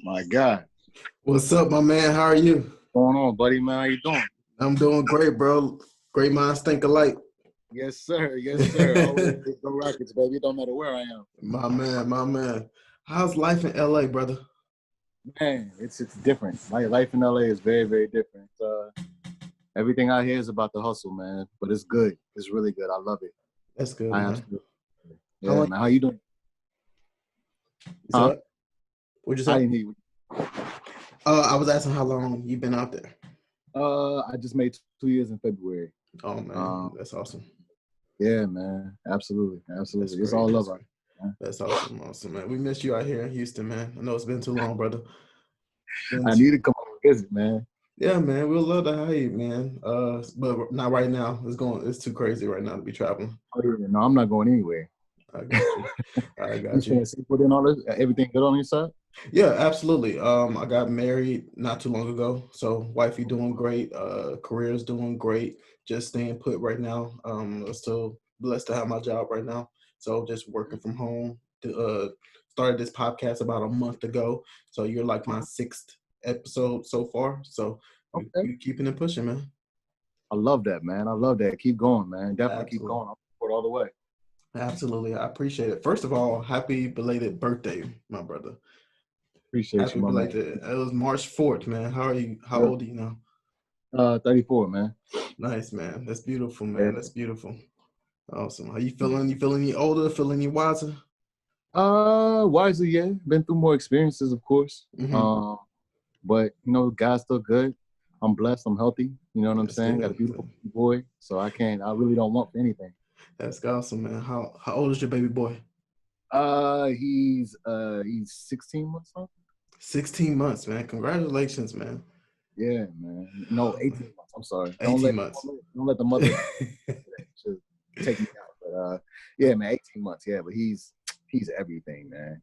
My God. What's up, my man? How are you? What's going on, buddy, man? How you doing? I'm doing great, bro. Great minds think alike. Yes, sir. Yes, sir. Always go Rockets, baby. It don't matter where I am. My man. How's life in LA, brother? Man, it's different. Life in LA is very, very different. Everything out here is about the hustle, man. But it's good. It's really good. I love it. That's good, I man. absolutely. Yeah, man. How you doing? Huh? What'd you say? I didn't hear you. I was asking how long you been out there. I just made 2 years in February. Oh man, that's awesome. Yeah, man. Absolutely. It's all love. That's awesome, man. We missed you out here in Houston, man. I know it's been too long, brother. I need to come and visit, man. Yeah, man. We'd love to have you, man. But not right now. It's too crazy right now to be traveling. Oh, yeah. No, I'm not going anywhere. I got you. I got you. Put in all this. Everything good on your side? Yeah, absolutely. I got married not too long ago, so wifey doing great. Career's doing great. Just staying put right now. I'm still blessed to have my job right now. So just working from home. Started this podcast about a month ago. So you're like my 6th episode so far. So we're keeping it pushing, man. I love that, man. I love that. Keep going, man. Definitely keep going. I'll support all the way. Absolutely. I appreciate it. First of all, happy belated birthday, my brother. Appreciate happy you, my belated. man. It was March 4th, man. How are you? How old are you now? 34, man. Nice, man. That's beautiful, man. Yeah. That's beautiful. Awesome. How you feeling? You feeling any older? Feeling any wiser? Wiser, yeah. Been through more experiences, of course. Mm-hmm. But God's still good. I'm blessed. I'm healthy. You know what I'm saying? Good. Got a beautiful boy, so I really don't want for anything. That's awesome, man. How old is your baby boy? He's 16 months old. 16 months, man. Congratulations, man. Yeah, man. No, 18 months. I'm sorry. 18 months. Don't let the mother take me out. But yeah, man, 18 months. Yeah, but he's everything, man.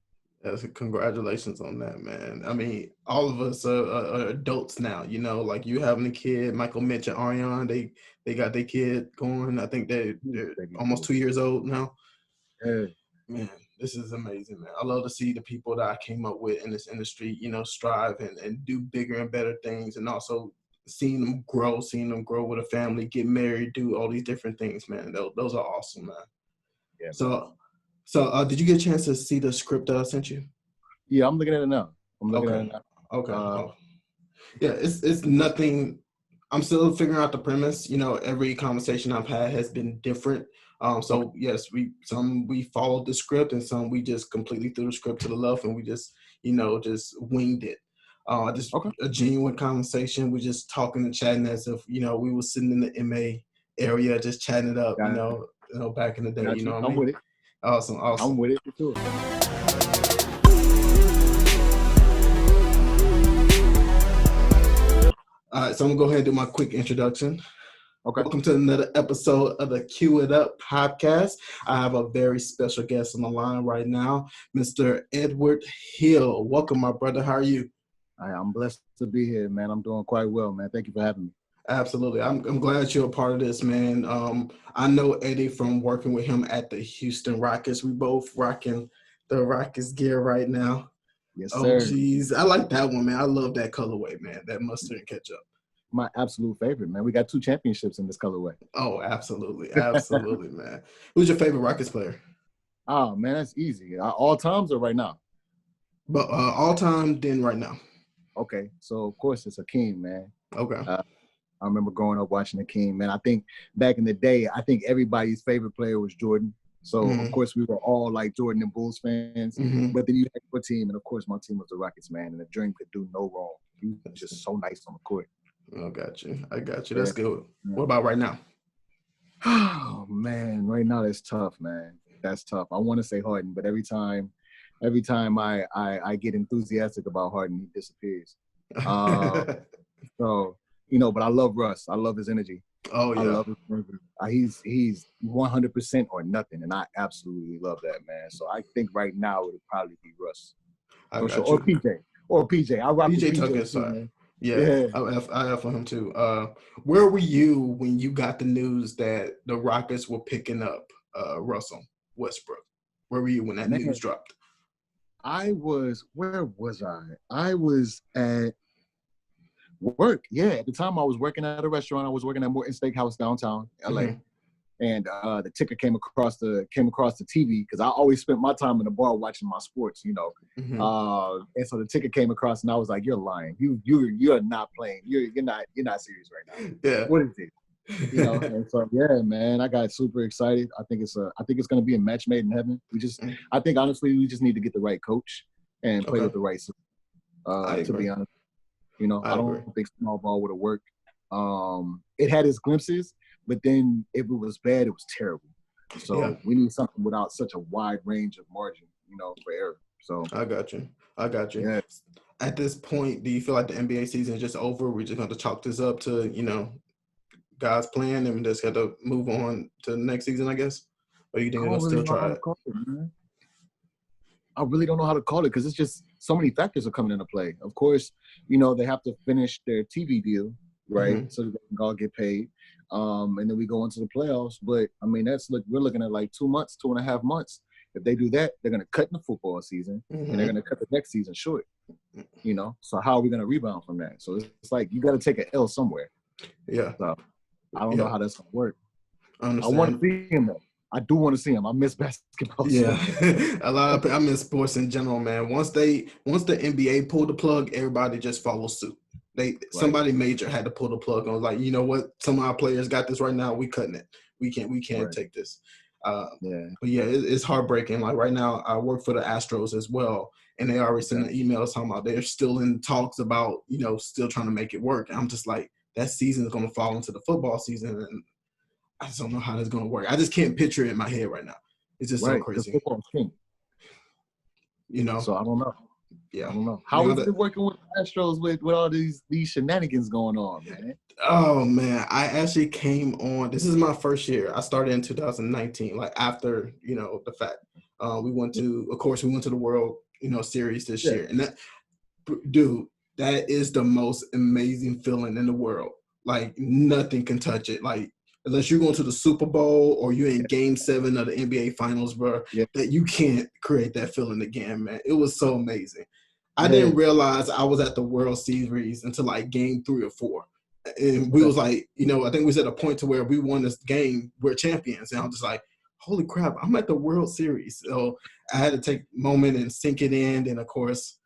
Congratulations on that, man. I mean, all of us are adults now, like you having a kid. Michael, Mitch, and Ariane, they got their kid going. I think they're almost 2 years old now. Yeah. Man, this is amazing, man. I love to see the people that I came up with in this industry, strive and do bigger and better things, and also seeing them grow with a family, get married, do all these different things, man. Those are awesome, man. Yeah. So, did you get a chance to see the script that I sent you? Yeah, I'm looking at it now. Okay. Yeah, it's nothing. I'm still figuring out the premise. Every conversation I've had has been different. Yes, we followed the script, and some we just completely threw the script to the left, and we just winged it. A genuine conversation. We're just talking and chatting as if we were sitting in the MA area, just chatting it up. Back in the day. You know what I mean? I'm with it. Awesome. I'm with it for sure. All right, so I'm gonna go ahead and do my quick introduction. Okay. Welcome to another episode of the It Up Podcast. I have a very special guest on the line right now, Mr. Edward Hill. Welcome, my brother. How are you? I'm blessed to be here, man. I'm doing quite well, man. Thank you for having me. Absolutely. I'm glad you're a part of this, man. I know Eddie from working with him at the Houston Rockets. We both rocking the Rockets gear right now. Yes, sir. Oh, geez. I like that one, man. I love that colorway, man. That mustard and ketchup. My absolute favorite, man. We got 2 championships in this colorway. Oh, absolutely. Absolutely, man. Who's your favorite Rockets player? Oh, man, that's easy. All times or right now? But all time, then right now. Okay. So, of course, it's Hakeem, man. Okay. I remember growing up watching Hakeem, man. I think back in the day, everybody's favorite player was Jordan. So, Of course, we were all like Jordan and Bulls fans. Mm-hmm. But then you had your team, and of course, my team was the Rockets, man. And the dream could do no wrong. He was just so nice on the court. I got you. That's good. What about right now? Oh, man. Right now, that's tough, man. That's tough. I want to say Harden, but every time I get enthusiastic about Harden, he disappears. So, but I love Russ. I love his energy. Oh, yeah. I love his energy. He's 100% or nothing, and I absolutely love that, man. So I think right now it would probably be Russ. Or PJ. I rock PJ Tucker, sorry. Yeah. I have for him too. Where were you when you got the news that the Rockets were picking up Russell Westbrook? Where were you when that news dropped? Where was I? I was at work. Yeah, at the time I was working at a restaurant. I was working at Morton Steakhouse downtown LA. Mm-hmm. And the ticker came across the TV because I always spent my time in the bar watching my sports, you know. Mm-hmm. And so the ticker came across, and I was like, "You're lying. You're not playing. You're not serious right now. Yeah. What is it?" You know. And so yeah, man, I got super excited. I think it's going to be a match made in heaven. I think honestly, we just need to get the right coach and play with the right system. To be honest, you know, I don't think small ball would have worked. It had its glimpses. But then if it was bad, it was terrible. So we need something without such a wide range of margin, you know, for error. So I got you. Yeah. At this point, do you feel like the NBA season is just over? We're just going to chalk this up to, you know, God's plan and we just got to move on to the next season, I guess? Or you think they'll still try it? I really don't know how to call it because it's just so many factors are coming into play. Of course, you know, they have to finish their TV deal, right? Mm-hmm. So that they can all get paid. And then we go into the playoffs. But I mean, we're looking at like 2.5 months. If they do that, they're going to cut in the football season and they're going to cut the next season short, you know? So how are we going to rebound from that? So it's like, you got to take an L somewhere. Yeah. So I don't know how that's going to work. I want to see him though. I do want to see him. I miss basketball. Yeah. I miss sports in general, man. Once the NBA pulled the plug, everybody just follows suit. Somebody major had to pull the plug on, like, you know what, some of our players got this right now, we cutting it. We can't take this. But yeah, it's heartbreaking. Like right now, I work for the Astros as well, and they already sent an email talking about they're still in talks about, you know, still trying to make it work. And I'm just like, that season is going to fall into the football season, and I just don't know how that's going to work. I just can't picture it in my head right now. It's just so crazy. Football's king. You know, so I don't know. Yeah, I don't know. How is it working with the Astros with all these shenanigans going on, man? Oh man, I actually came on. This is my first year. I started in 2019, like after, you know, the fact. We went to the World, you know, Series this year, and that is the most amazing feeling in the world. Like nothing can touch it. Like unless you're going to the Super Bowl or you're in Game 7 of the NBA Finals, bro, that you can't create that feeling again, man. It was so amazing. I didn't realize I was at the World Series until like Game 3 or 4. And we was like, you know, I think we was at a point to where we won this game, we're champions. And I'm just like, holy crap, I'm at the World Series. So I had to take a moment and sink it in. And of course,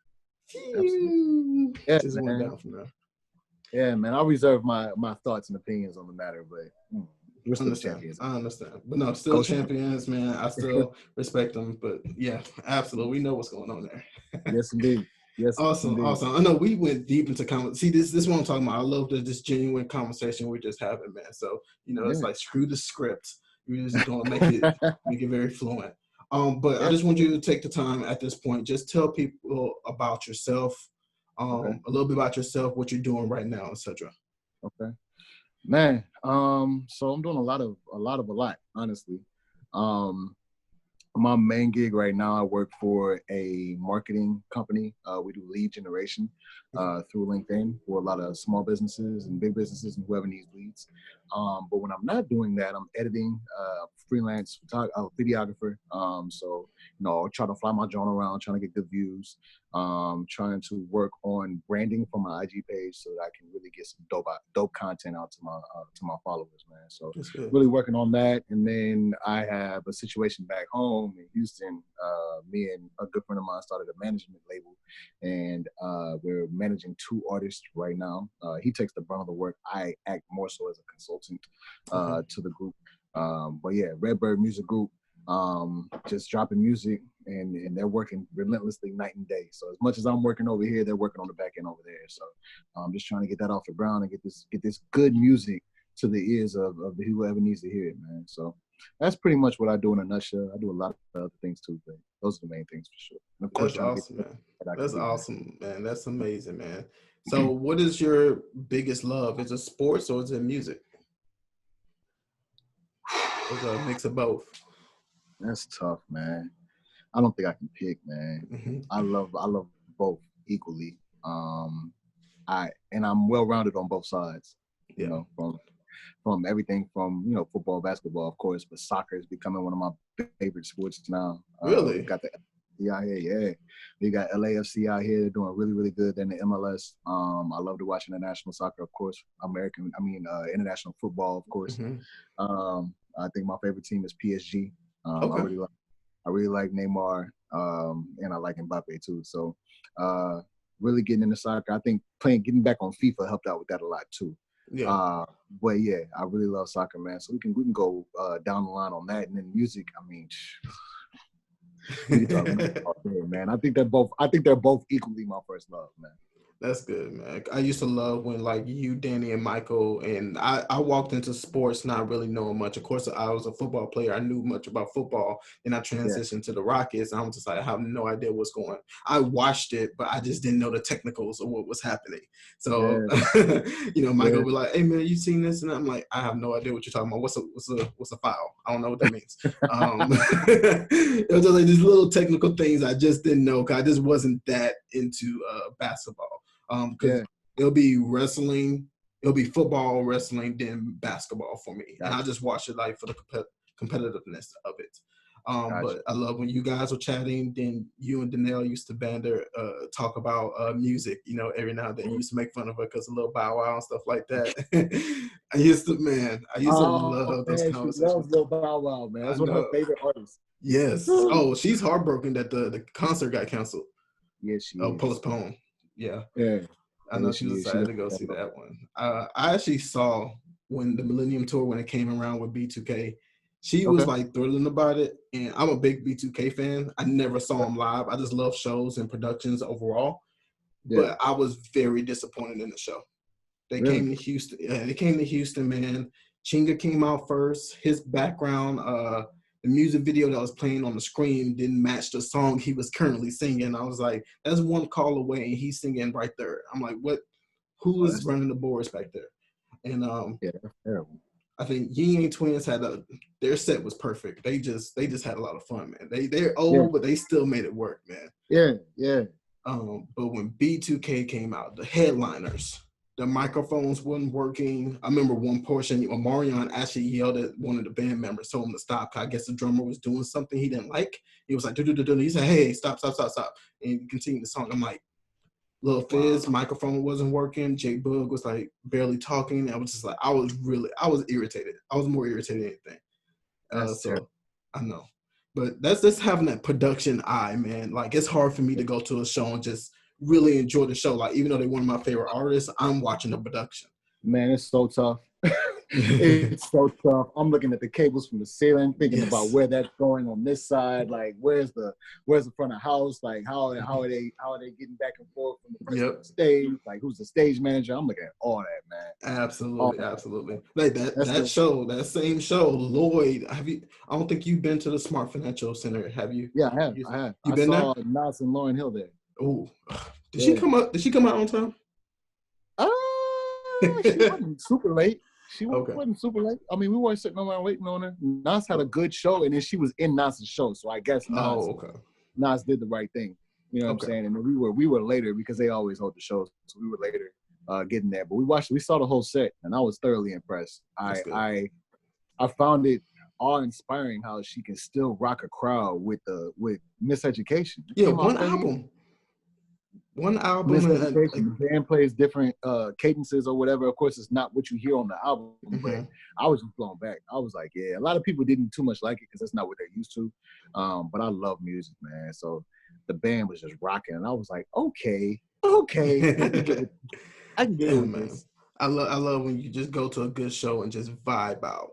just went down from there. Yeah, man, I'll reserve my thoughts and opinions on the matter, but we're still champions. I understand. But no, still champions, man. I still respect them. But yeah, absolutely. We know what's going on there. Yes, indeed. Yes. Awesome. Indeed. Awesome. I know we went deep into See, this is what I'm talking about. I love this genuine conversation we're just having, man. So, you know, it's like screw the script. We're just gonna make it very fluent. But I just want you to take the time at this point, just tell people about yourself, a little bit about yourself, what you're doing right now, etc. Okay. Man, so I'm doing a lot, honestly. My main gig right now, I work for a marketing company. We do lead generation through LinkedIn for a lot of small businesses and big businesses and whoever needs leads. But when I'm not doing that, I'm editing, freelance videographer. So, you know, trying to fly my drone around, trying to get good views, trying to work on branding for my IG page so that I can really get some dope content out to my followers, man. So really working on that. And then I have a situation back home in Houston. Me and a good friend of mine started a management label, and we're managing 2 artists right now. He takes the brunt of the work. I act more so as a consultant to the group. But yeah, Redbird Music Group, just dropping music, and they're working relentlessly night and day. So as much as I'm working over here, they're working on the back end over there. So I'm just trying to get that off the ground and get this good music to the ears of whoever needs to hear it, man. So that's pretty much what I do in a nutshell. I do a lot of other things too, but those are the main things for sure. And of course, that's awesome, man. That's awesome, man. That's amazing, man. So what is your biggest love? Is it sports or is it music? Or is it a mix of both? That's tough, man. I don't think I can pick, man. Mm-hmm. I love both equally. I'm well-rounded on both sides. You know, from everything from, you know, football, basketball, of course, but soccer is becoming one of my favorite sports now. Really? Yeah, yeah. We got LAFC out here doing really, really good in the MLS. I love to watch international soccer, of course. International football, of course. I think my favorite team is PSG. Okay. I really like Neymar, and I like Mbappe too. So, really getting into soccer. I think getting back on FIFA helped out with that a lot too. Yeah. But yeah, I really love soccer, man. So we can go down the line on that, and then music. I mean, we can talk music all day, man. I think they're both equally my first love, man. That's good, man. I used to love when like you, Danny, and Michael, and I walked into sports not really knowing much. Of course, I was a football player. I knew much about football. Then I transitioned to the Rockets. I'm just like, I have no idea what's going on. I watched it, but I just didn't know the technicals of what was happening. So, Michael would be like, hey, man, you seen this? And I'm like, I have no idea what you're talking about. What's a foul? I don't know what that means. It was just like these little technical things I just didn't know because I just wasn't that into basketball. Because it'll be wrestling, it'll be football, wrestling, then basketball for me. Gotcha. And I just watch it like for the competitiveness of it. But I love when you guys were chatting, then you and Danelle used to banter, talk about music, every now and then. You used to make fun of her because a little Bow Wow and stuff like that. I used to love those conversations. She loves Lil Bow Wow, man. That's one of her favorite artists. Yes. Oh, she's heartbroken that the concert got canceled. Yes, she is. Postponed. Yeah. I know she was excited to go see that one. I actually saw when the Millennium Tour, when it came around with B2K, she was like thrilling about it. And I'm a big B2K fan. I never saw them live. I just love shows and productions overall. Yeah. But I was very disappointed in the show. They came to Houston. They came to Houston, man. Chinga came out first. His background, the music video that was playing on the screen didn't match the song he was currently singing. I was like, that's one call away, and he's singing right there. I'm like, what? Who is running the boards back there? And that's terrible. I think Ying Yang Twins their set was perfect. They just had a lot of fun, man. They're old, but they still made it work, man. Yeah. But when B2K came out, the headliners, the microphones wasn't working. I remember one portion, Marion actually yelled at one of the band members, told him to stop. I guess the drummer was doing something he didn't like. He was like, do-do-do-do. He said, hey, stop. And he continued the song. I'm like, Lil Fizz, microphone wasn't working. Jake Bug was like barely talking. I was just like, I was irritated. I was more irritated than anything. So I know. But that's just having that production eye, man. Like, it's hard for me to go to a show and just really enjoy the show. Like, even though they're one of my favorite artists, I'm watching the production. Man, it's so tough. It's so tough. I'm looking at the cables from the ceiling, thinking about where that's going on this side. Like, where's the front of house? Like, how are they getting back and forth from the person on the stage? Like, who's the stage manager? I'm looking at all that, man. Absolutely. Like that same show, Lloyd. I don't think you've been to the Smart Financial Center, have you? Yeah, I have. You been there? Nas and Lauryn Hill there. Oh, did she come out? Did she come out on time? She wasn't super late. She wasn't super late. I mean, we weren't sitting around waiting on her. Nas had a good show, and then she was in Nas's show. So I guess Nas did the right thing. You know what I'm saying? And then we were later because they always hold the shows. So we were later getting there. But we saw the whole set, and I was thoroughly impressed. I found it awe-inspiring how she can still rock a crowd with Miseducation. Yeah, one album. The band plays different cadences or whatever. Of course, it's not what you hear on the album, but I was just blown back. I was like, yeah, a lot of people didn't too much like it because that's not what they're used to. But I love music, man. So the band was just rocking, and I was like, okay. I can get it, man. This. I love when you just go to a good show and just vibe out.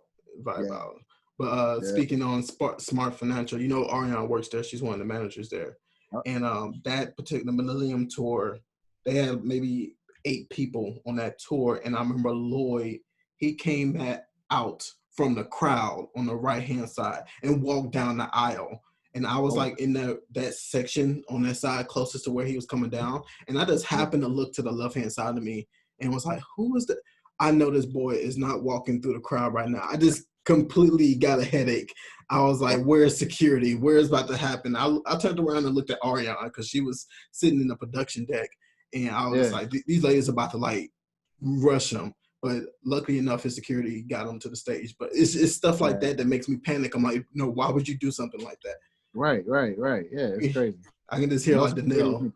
But speaking on Smart Financial, Ariana works there. She's one of the managers there. And that particular Millennium Tour, they had maybe 8 people on that tour. And I remember Lloyd, he came out from the crowd on the right-hand side and walked down the aisle. And I was like in that section on that side closest to where he was coming down. And I just happened to look to the left-hand side of me and was like, who is that? I know this boy is not walking through the crowd right now. I just completely got a headache. I was like, where's security? Where's about to happen? I turned around and looked at Ariana because she was sitting in the production deck. And I was like, these ladies are about to like rush him. But luckily enough, his security got him to the stage. But it's stuff like that makes me panic. I'm like, no, why would you do something like that? Right. Yeah, it's crazy. I can just hear like Danielle.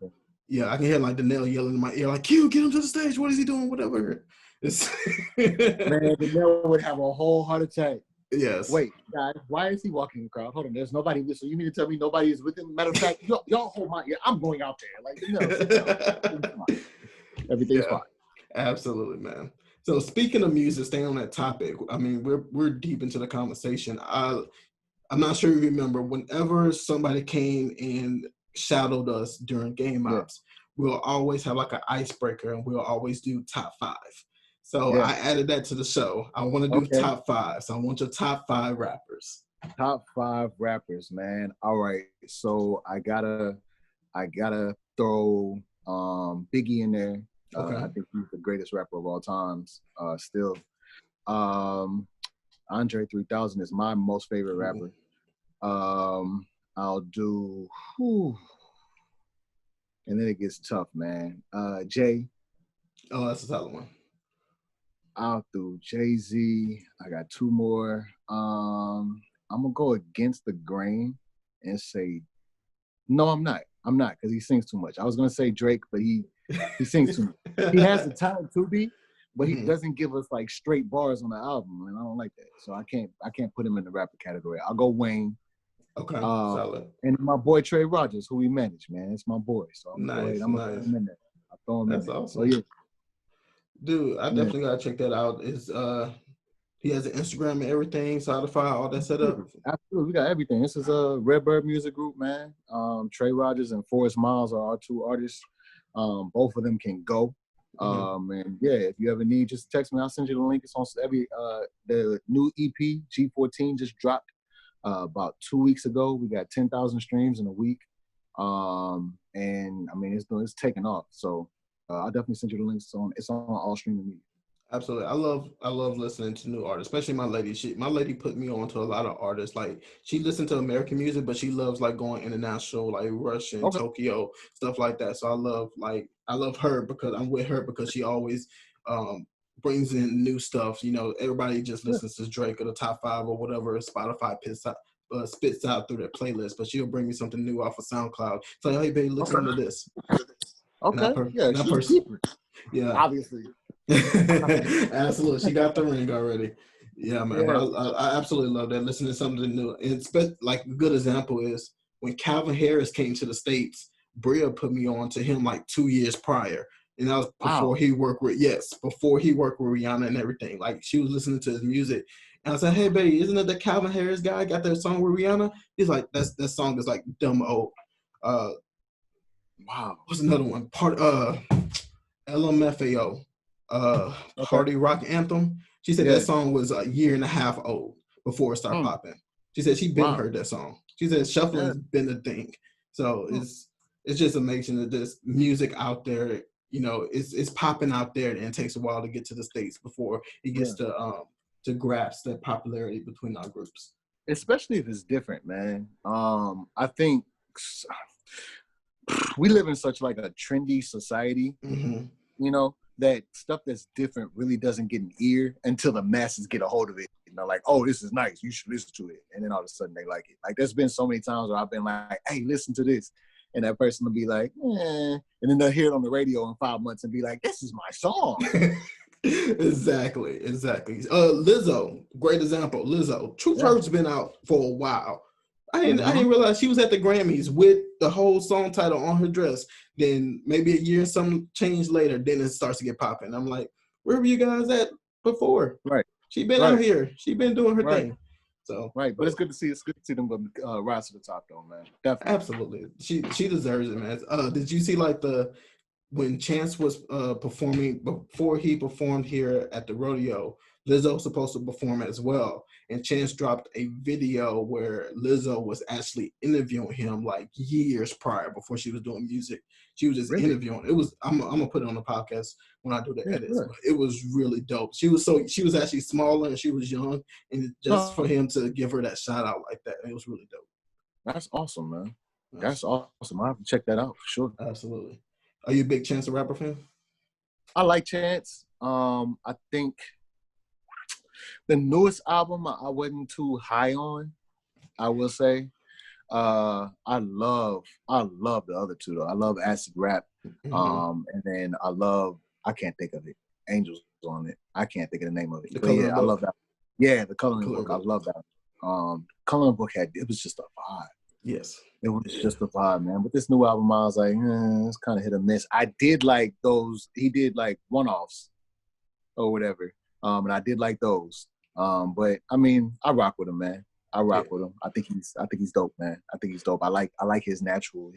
Yeah, I can hear like Danielle yelling in my ear, like, Q, get him to the stage. What is he doing? Whatever. Man, Danielle would have a whole heart attack. Yes. Wait, guys, why is he walking the crowd? Hold on, there's nobody with. So you mean to tell me nobody is with him? Matter of fact, y'all hold my ear. I'm going out there. Like, everything's fine. Absolutely, man. So speaking of music, staying on that topic, I mean, we're deep into the conversation. I'm not sure you remember, whenever somebody came and shadowed us during game ops, we'll always have like an icebreaker, and we'll always do top 5. So I added that to the show. I want to do top 5. So I want your top 5 rappers. Top 5 rappers, man. All right. So I gotta throw Biggie in there. I think he's the greatest rapper of all times. Still. Andre 3000 is my most favorite rapper. I'll do, and then it gets tough, man. Jay. Oh, that's a solid one. I'll do Jay-Z. I got 2 more. I'm gonna go against the grain and say, no, I'm not, because he sings too much. I was gonna say Drake, but he sings too much. He has the talent to be, but he doesn't give us like straight bars on the album, and I don't like that. So I can't put him in the rapper category. I'll go Wayne. Okay, solid. And my boy Trey Rogers, who we manage, man. It's my boy. So I'm gonna throw him in there. I'll throw him in there. Awesome. So yeah. Dude, I definitely gotta check that out. He has an Instagram and everything, Spotify, all that set up. Absolutely, we got everything. This is a Redbird Music Group, man. Trey Rogers and Forrest Miles are our 2 artists. Both of them can go. And yeah, if you ever need, just text me. I'll send you the link. It's on the new EP G14 just dropped about 2 weeks ago. We got 10,000 streams in a week, and I mean it's taking off. So I'll definitely send you the links. It's on all streaming media. Absolutely. I love listening to new artists, especially my lady. My lady put me on to a lot of artists. Like, she listens to American music, but she loves like going international, like Russian, Tokyo, stuff like that. So I love her because I'm with her, because she always brings in new stuff. You know, everybody just listens to Drake or the top 5 or whatever Spotify spits out through their playlist, but she'll bring me something new off of SoundCloud. It's like, hey, baby, listen to this. Yeah, obviously. Absolutely, she got the ring already. Yeah, man. But I absolutely love that. Listening to something new. And like a good example is when Calvin Harris came to the States, Bria put me on to him like 2 years prior. And that was before he worked with Rihanna and everything. Like, she was listening to his music. And I said, hey, baby, isn't it the Calvin Harris guy got that song with Rihanna? He's like, that song is like dumb old. What's another one? LMFAO. Party Rock Anthem. She said that song was a year and a half old before it started popping. She said she'd been heard that song. She said shuffling's been a thing. So it's just amazing that there's music out there. You know, it's popping out there, and it takes a while to get to the States before it gets to grasp that popularity between our groups. Especially if it's different, man. I think we live in such like a trendy society, you know, that stuff that's different really doesn't get an ear until the masses get a hold of it. You know, like, oh, this is nice, you should listen to it. And then all of a sudden they like it. Like, there's been so many times where I've been like, hey, listen to this. And that person will be like, and then they'll hear it on the radio in 5 months and be like, this is my song. Exactly. Lizzo, great example. Lizzo, Truth Hurt's been out for a while. I didn't realize she was at the Grammys with the whole song title on her dress. Then maybe a year and some change later, then it starts to get popping. I'm like, where were you guys at before? Right. She been out here. She been doing her thing. So but it's good to see them rise to the top, though, man. Definitely. Absolutely. She deserves it, man. Did you see like when Chance was performing, before he performed here at the rodeo, Lizzo was supposed to perform as well. And Chance dropped a video where Lizzo was actually interviewing him like years prior, before she was doing music. She was just interviewing. It was, I'm gonna put it on the podcast when I do the edits. But it was really dope. She was actually smaller and she was young, and just for him to give her that shout out like that, it was really dope. That's awesome, man. That's awesome. I have to check that out for sure. Absolutely. Are you a big Chance the Rapper fan? I like Chance. I think the newest album I wasn't too high on, I will say. I love the other two though. I love acid rap. And then I can't think of it. Angels on it. I can't think of the name of it. The But Coloring yeah, I Book. love that. Yeah, the Coloring Coloring Book. I Book. love that. Coloring Book it was just a vibe. Yes. It was just a vibe, man. But this new album, I was like, it's kind of hit or miss. I did like those. He did like one-offs or whatever. And I did like those. But I mean, I rock with him, man. I rock with him. I think he's dope, man. I think he's dope. I like his natural,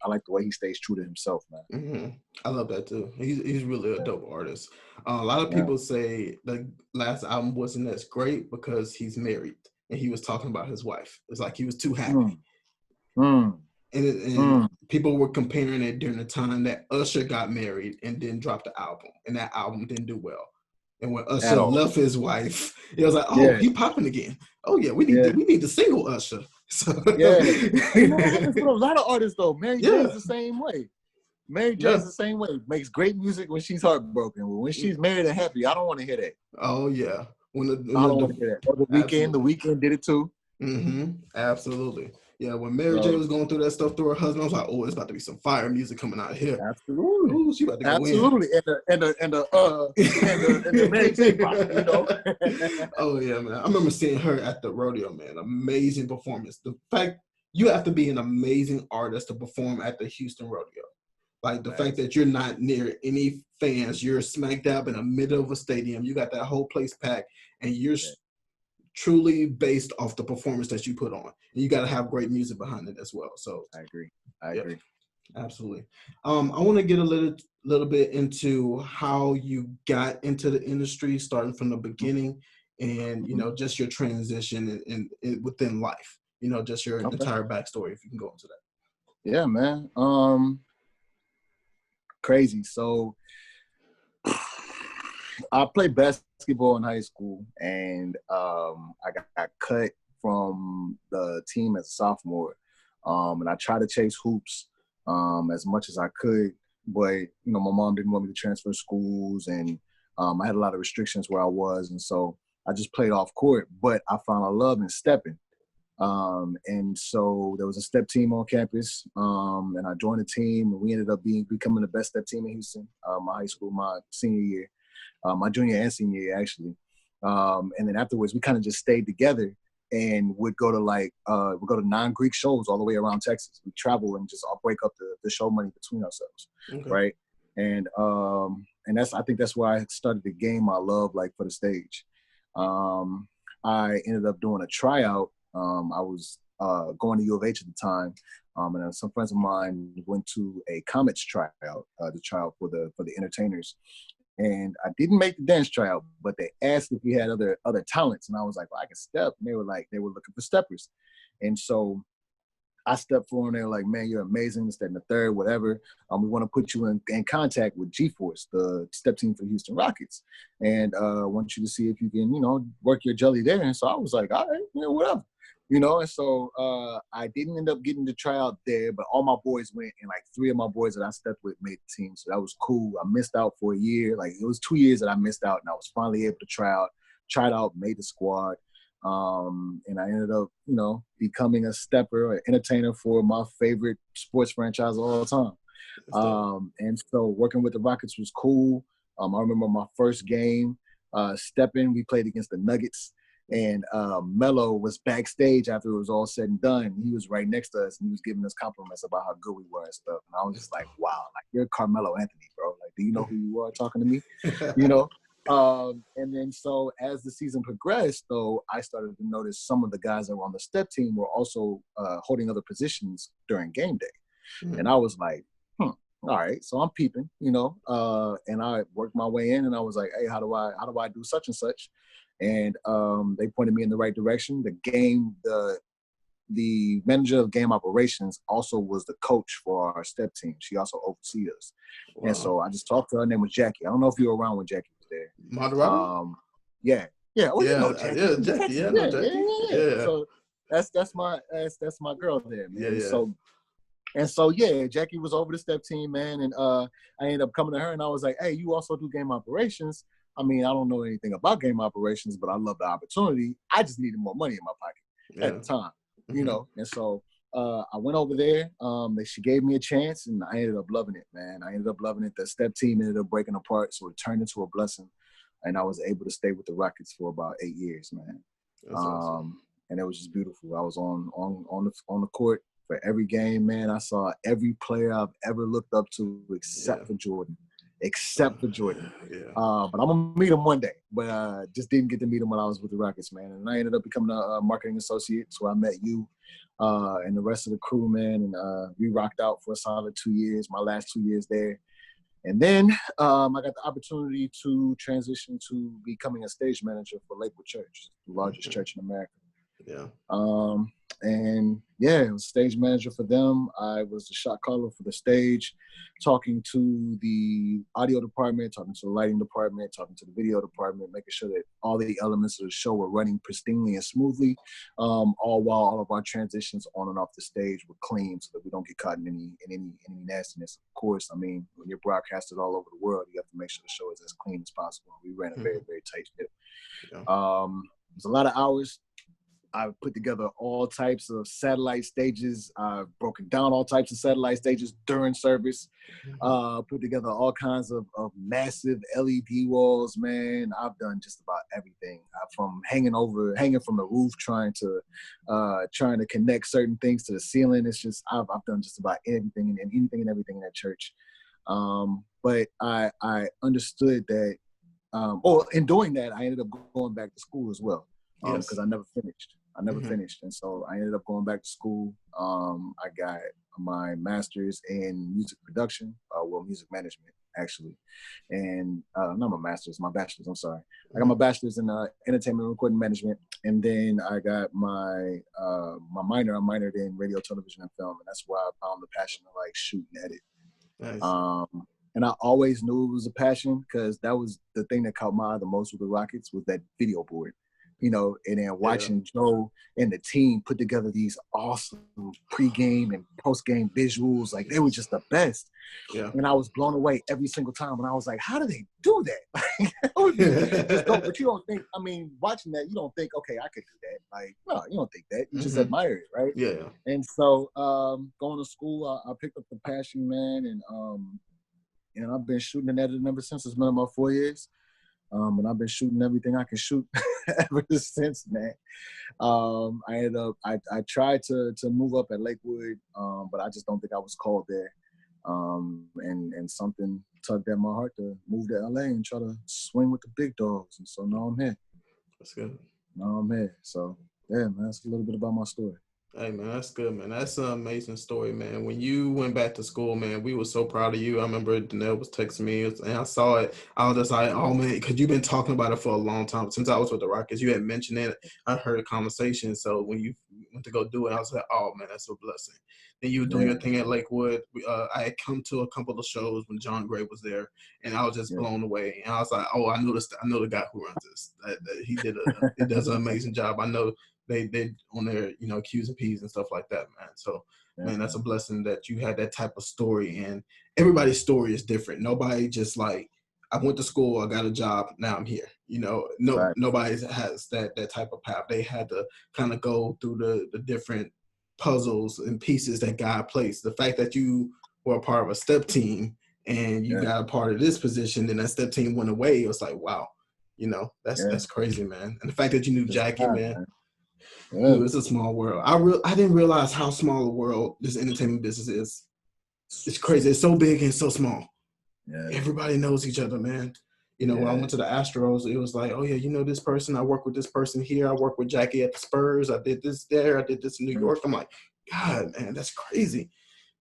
I like the way he stays true to himself, man. I love that too. He's really a dope artist. A lot of people say the last album wasn't as great because he's married and he was talking about his wife. It's like he was too happy. And people were comparing it during the time that Usher got married and then dropped the album, and that album didn't do well. And when Usher left his wife, it was like, he popping again. Oh yeah, we need the single Usher. So, You know, that happens with a lot of artists though. Mary J's the same way. Mary J's the same way. Makes great music when she's heartbroken. But when she's married and happy, I don't want to hear that. Oh yeah. I don't want to hear that. Or the Weeknd did it too. Absolutely. Yeah, when Mary J was going through that stuff through her husband, I was like, oh, it's about to be some fire music coming out here. Absolutely. Ooh, she about to go Absolutely. And the Mary J pop, you know. Oh yeah, man. I remember seeing her at the rodeo, man. Amazing performance. The fact you have to be an amazing artist to perform at the Houston rodeo. Like the fact that you're not near any fans, you're smack dab in the middle of a stadium, you got that whole place packed, and you're truly based off the performance that you put on. And you got to have great music behind it as well. So I agree. Absolutely. I want to get a little bit into how you got into the industry, starting from the beginning, and you know, just your transition in within life. You know, just your entire backstory. If you can go into that. Yeah, man. Crazy. So I played basketball in high school, and I got cut from the team as a sophomore. And I tried to chase hoops as much as I could, but you know, my mom didn't want me to transfer schools, and I had a lot of restrictions where I was, and so I just played off court. But I found a love in stepping, and so there was a step team on campus, and I joined the team, and we ended up becoming the best step team in Houston, my high school, my senior year. My junior and senior year, actually. And then afterwards, we kind of just stayed together and would go to non-Greek shows all the way around Texas. We'd travel and just break up the show money between ourselves, right? And I think that's where I started to gain my love, like, for the stage. I ended up doing a tryout. I was going to U of H at the time, and some friends of mine went to a Comets tryout, the tryout for the entertainers. And I didn't make the dance tryout, but they asked if we had other talents, and I was like, well, I can step. And they were looking for steppers, and so I stepped forward, and they were like, man, you're amazing, this, that, and the third, whatever. We want to put you in contact with G-Force, the step team for Houston Rockets, and want you to see if you can, you know, work your jelly there. And so I was like, all right, you know, whatever. You know, and so I didn't end up getting the tryout there, but all my boys went, and like 3 of my boys that I stepped with made the team. So that was cool. I missed out for a year. Like, it was 2 years that I missed out, and I was finally able to tried out, made the squad. And I ended up, you know, becoming a stepper, an entertainer for my favorite sports franchise of all time. And so working with the Rockets was cool. I remember my first game, stepping, we played against the Nuggets. And Melo was backstage after it was all said and done. He was right next to us, and he was giving us compliments about how good we were and stuff. And I was just like, wow, like, you're Carmelo Anthony, bro. Like, do you know who you are talking to me? You know? And then so as the season progressed, though, I started to notice some of the guys that were on the step team were also holding other positions during game day. And I was like, all right, so I'm peeping, you know, and I worked my way in, and I was like, hey, how do I do such and such? And they pointed me in the right direction. The manager of game operations also was the coach for our step team. She also oversees us. Wow. And so I just talked to her. Her name was Jackie. I don't know if you were around when Jackie was there. Moderado? Yeah. Oh, you know Jackie. Yeah, Jackie. Yeah. So that's my girl there, man. Yeah. So Jackie was over the step team, man, and I ended up coming to her, and I was like, hey, you also do game operations. I mean, I don't know anything about game operations, but I love the opportunity. I just needed more money in my pocket at the time, you know? And so I went over there. She gave me a chance, and I ended up loving it, man. I ended up loving it. The step team ended up breaking apart, so it turned into a blessing, and I was able to stay with the Rockets for about 8 years, man. That's awesome. And it was just beautiful. I was on the court for every game, man. I saw every player I've ever looked up to, except for Jordan. But I'm gonna meet him one day. But just didn't get to meet him when I was with the Rockets, man. And I ended up becoming a marketing associate. So I met you and the rest of the crew, man. And we rocked out for a solid 2 years. My last 2 years there. And then I got the opportunity to transition to becoming a stage manager for Lakewood Church, the largest church in America. Yeah. I was stage manager for them. I was the shot caller for the stage, talking to the audio department, talking to the lighting department, talking to the video department, making sure that all the elements of the show were running pristinely and smoothly, all while all of our transitions on and off the stage were clean, so that we don't get caught in any nastiness. Of course, I mean, when you're broadcasted all over the world, you have to make sure the show is as clean as possible. We ran a very, very tight ship. Yeah. It was a lot of hours. I've put together all types of satellite stages. I've broken down all types of satellite stages during service. Put together all kinds of massive LED walls, man. I've done just about everything. From hanging from the roof, trying to connect certain things to the ceiling. It's just I've done just about anything and everything in that church. But I understood that. In doing that, I ended up going back to school as well. Because I never finished. Finished. And so I ended up going back to school. I got my master's in music production, music management, actually. And not my master's, my bachelor's, I'm sorry. I got my bachelor's in entertainment and recording management. And then I got my minor. I minored in radio, television, and film. And that's where I found the passion to like shoot and edit. Nice. And I always knew it was a passion, because that was the thing that caught my eye the most with the Rockets, was that video board. And then watching Joe and the team put together these awesome pregame and postgame visuals, like they were just the best. Yeah. And I was blown away every single time. And I was like, how do they do that? But you don't think, watching that, you don't think, okay, I could do that. Like, no, you don't think that. You just admire it, right? Yeah. And so going to school, I picked up the passion, man. And I've been shooting and editing ever since. It's been about 4 years. And I've been shooting everything I can shoot ever since, man. I tried to move up at Lakewood, but I just don't think I was called there. And something tugged at my heart to move to LA and try to swing with the big dogs. And so now I'm here. That's good. Now I'm here. So, yeah, man, that's a little bit about my story. Hey, man, that's good, man. That's an amazing story, man. When you went back to school, man, we were so proud of you. I remember Danelle was texting me, and I saw it. I was just like, oh, man, because you've been talking about it for a long time. Since I was with the Rockets, you had mentioned it. I heard a conversation. So when you went to go do it, I was like, oh, man, that's a blessing. Then you were doing your thing at Lakewood. I had come to a couple of shows when John Gray was there, and I was just blown away. And I was like, oh, I know the guy who runs this. He does an amazing job. I know they on their, Q's and P's and stuff like that, man. So, man, that's a blessing that you had that type of story. And everybody's story is different. Nobody just like, I went to school, I got a job, now I'm here. Nobody has that type of path. They had to kind of go through the different puzzles and pieces that God placed. The fact that you were a part of a step team and you got a part of this position, and that step team went away, it was like, wow, that's crazy, man. And the fact that you knew Jackie, man. Yeah. It's a small world. I didn't realize how small a world this entertainment business is. It's crazy. It's so big and so small. Yeah. Everybody knows each other, man. When I went to the Astros, it was like, oh yeah, this person. I work with this person here. I work with Jackie at the Spurs. I did this there. I did this in New York. I'm like, God, man, that's crazy.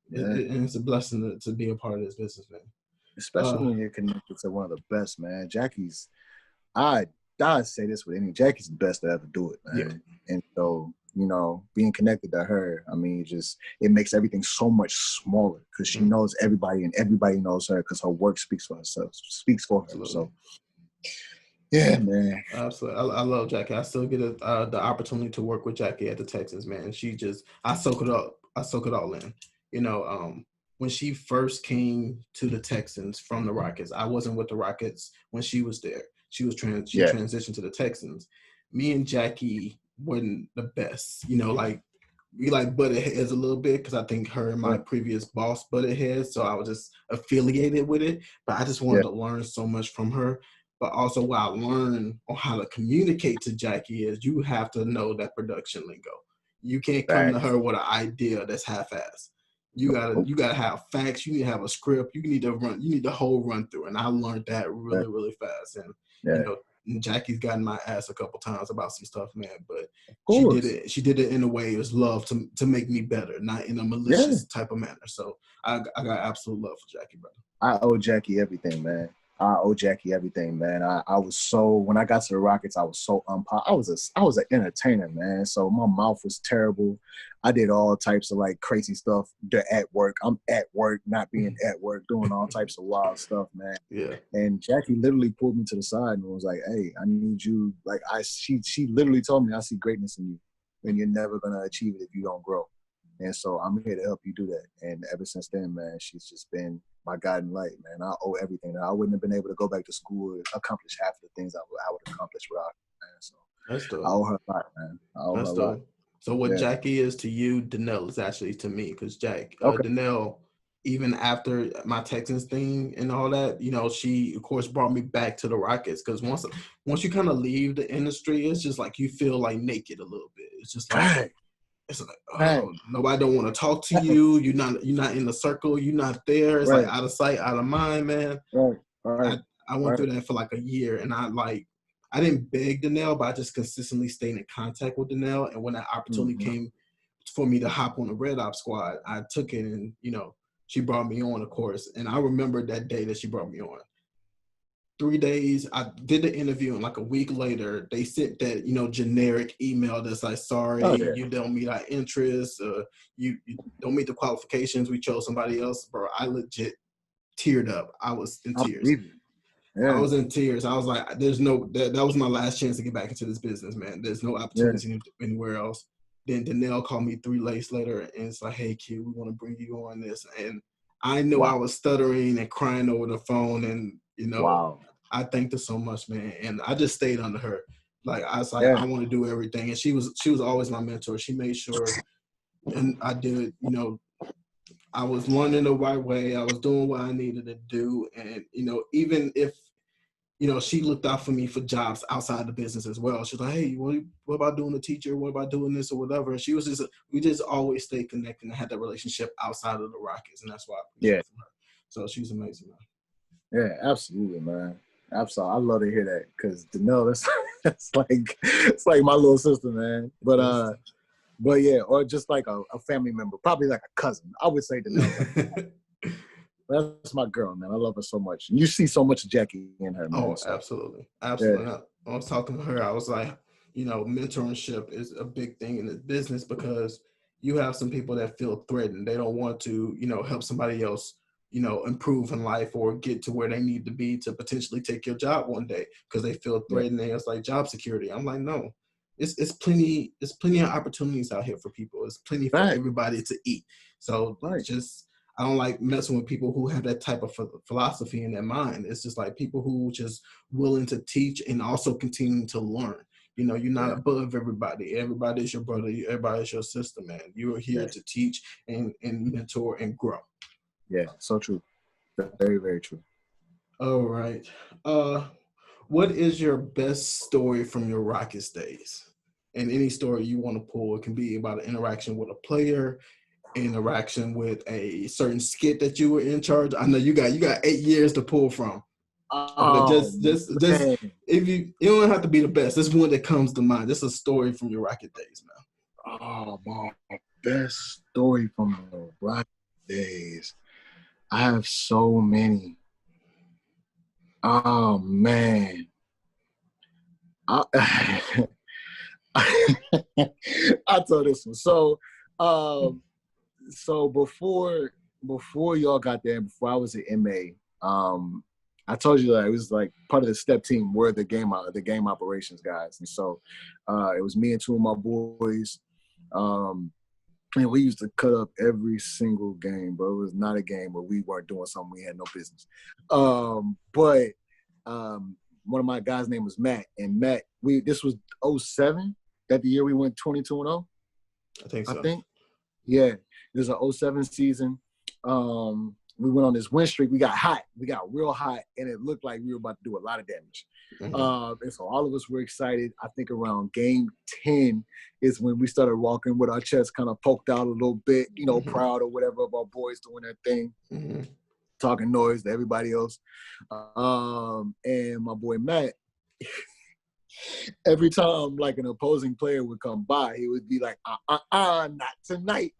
Yeah. And it's a blessing to be a part of this business, man. Especially when you're connected to one of the best, man. Jackie's, I say this with any, Jackie's the best to ever do it, man. Yeah. And so, being connected to her, it makes everything so much smaller, because she knows everybody and everybody knows her, because her work speaks for herself, speaks for her. Absolutely. So, yeah, man. Absolutely. I love Jackie. I still get the opportunity to work with Jackie at the Texans, man. I soak it up. I soak it all in. When she first came to the Texans from the Rockets, I wasn't with the Rockets when she was there. She transitioned to the Texans. Me and Jackie wasn't the best, we like butted heads a little bit because I think her and my previous boss butted heads, so I was just affiliated with it. But I just wanted to learn so much from her. But also what I learned on how to communicate to Jackie is you have to know that production lingo. You can't come to her with an idea that's half-assed. You gotta have facts. You need to have a script. You need the whole run through. And I learned that really, really fast. And you know, Jackie's gotten my ass a couple times about some stuff, man. But she did it in a way it was love to make me better, not in a malicious type of manner. So I got absolute love for Jackie, brother. I owe Jackie everything, man. I was so, when I got to the Rockets, I was so I was an entertainer, man. So my mouth was terrible. I did all types of like crazy stuff at work. I'm at work, not being at work, doing all types of wild stuff, man. Yeah. And Jackie literally pulled me to the side and was like, "Hey, I need you." Like she literally told me, "I see greatness in you, and you're never gonna achieve it if you don't grow." And so I'm here to help you do that. And ever since then, man, she's just been my guiding light, man. I owe everything. I wouldn't have been able to go back to school and accomplish half of the things I would accomplish without her, man. So that's dope. I owe her a lot, man. I owe her a lot. So what Jackie is to you, Danelle is actually to me, because Danelle, even after my Texans thing and all that, you know, she of course brought me back to the Rockets, because once you kind of leave the industry, it's just like you feel like naked a little bit. It's just like it's like, nobody don't want to talk to you. You're not in the circle. You're not there. It's like out of sight, out of mind, man. I went through that for like a year, and I didn't beg Danelle, but I just consistently stayed in contact with Danelle. And when that opportunity came for me to hop on the Red Ops squad, I took it, and you know, she brought me on, of course. And I remember that day that she brought me on. 3 days, I did the interview, and like a week later, they sent that, you know, generic email that's like, sorry, you don't meet our interests, you don't meet the qualifications, we chose somebody else. Bro, I legit teared up. I was in tears. I was in tears. I was like, there's no, that was my last chance to get back into this business, man. There's no opportunity anywhere else. Then Danelle called me 3 days later, and it's like, hey, Q, we want to bring you on this. And I know I was stuttering and crying over the phone, and, you know, I thanked her so much, man. And I just stayed under her. Like, I was like, I want to do everything. And she was always my mentor. She made sure, and I did, you know, I was learning the right way. I was doing what I needed to do. And, you know, even if, you know, she looked out for me for jobs outside the business as well. She was like, hey, what about doing a teacher? What about doing this or whatever? And she was just, we just always stayed connected and had that relationship outside of the Rockets. And that's why I appreciate it from her. So she's amazing, man. Yeah, absolutely, man. Absolutely. I love to hear that, because Danelle, it's like my little sister, man. But yeah, or just like a family member, probably like a cousin. I would say Danelle. That's my girl, man. I love her so much. You see so much Jackie in her, man. Oh, absolutely. Absolutely. Yeah. I was talking to her. I was like, you know, mentorship is a big thing in this business, because you have some people that feel threatened. They don't want to, you know, help somebody else, you know, improve in life or get to where they need to be to potentially take your job one day, because they feel threatened. It's like job security. I'm like, no, it's plenty of opportunities out here for people. It's plenty for everybody to eat. So just, I don't like messing with people who have that type of philosophy in their mind. It's just like people who just willing to teach and also continuing to learn. You know, you're not above everybody. Everybody is your brother. Everybody is your sister, man. You are here to teach and mentor and grow. Yeah, so true. Very, very true. All right. What is your best story from your Rockets days? And any story you want to pull, it can be about an interaction with a player, interaction with a certain skit that you were in charge. I know you got 8 years to pull from. Just if you don't have to be the best. This one that comes to mind. Just a story from your Rocket days, man. Oh, my best story from the Rocket days. I have so many. Oh man. I told this one. So before y'all got there, before I was at MA, I told you that it was like part of the step team. We're the game operations guys, and so it was me and 2 of my boys. And we used to cut up every single game, but it was not a game where we weren't doing something we had no business. But one of my guys' name was Matt, and Matt, this was 2007, that the year we went 22-0. I think so. Yeah. It was an 07 season. We went on this win streak. We got hot. We got real hot, and it looked like we were about to do a lot of damage. And so all of us were excited. I think around game 10 is when we started walking with our chests kind of poked out a little bit, proud or whatever of our boys doing their thing, talking noise to everybody else. And my boy Matt, every time like an opposing player would come by, he would be like, not tonight.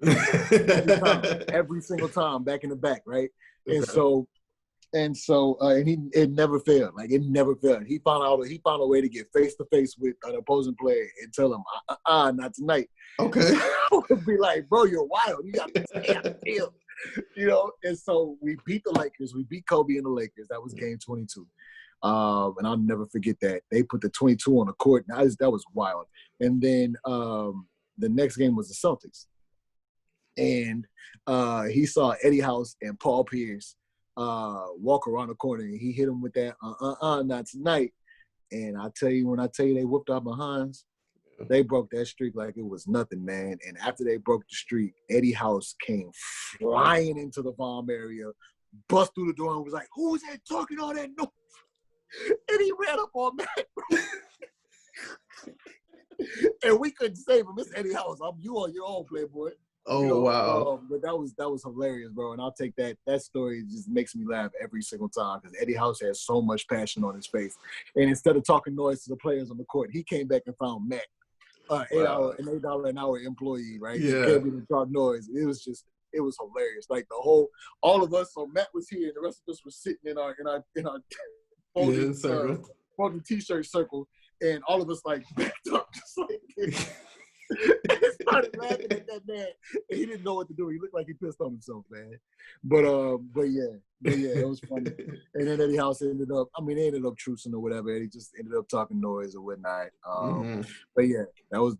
every single time, back in the back, right? Okay. And it never failed. Like it never failed. He found a way to get face to face with an opposing player and tell him, not tonight. Okay. I would be like, bro, you're wild. You got to stay out the field. And so we beat the Lakers. We beat Kobe and the Lakers. That was game 22. And I'll never forget that. They put the 22 on the court. And that was wild. And then the next game was the Celtics. And he saw Eddie House and Paul Pierce walk around the corner, and he hit him with that, not tonight. And when I tell you they whooped our behinds, they broke that streak like it was nothing, man. And after they broke the streak, Eddie House came flying into the bomb area, bust through the door, and was like, "Who was that talking all that noise?" And he ran up on Matt, bro. And we couldn't save him. It's Eddie House. You on your own, Playboy. Oh, wow. But that was hilarious, bro. And I'll take that. That story just makes me laugh every single time because Eddie House has so much passion on his face. And instead of talking noise to the players on the court, he came back and found Matt, an $8 an hour employee, right? Yeah. He came in and talk noise. It was hilarious. Like all of us. So Matt was here, and the rest of us were sitting in our folding t-shirt circle, and all of us like backed up just like and started laughing at that man, and he didn't know what to do. He looked like he pissed on himself, man. But yeah, it was funny. And then Eddie House they ended up trucing or whatever. He just ended up talking noise or whatnot. But yeah, that was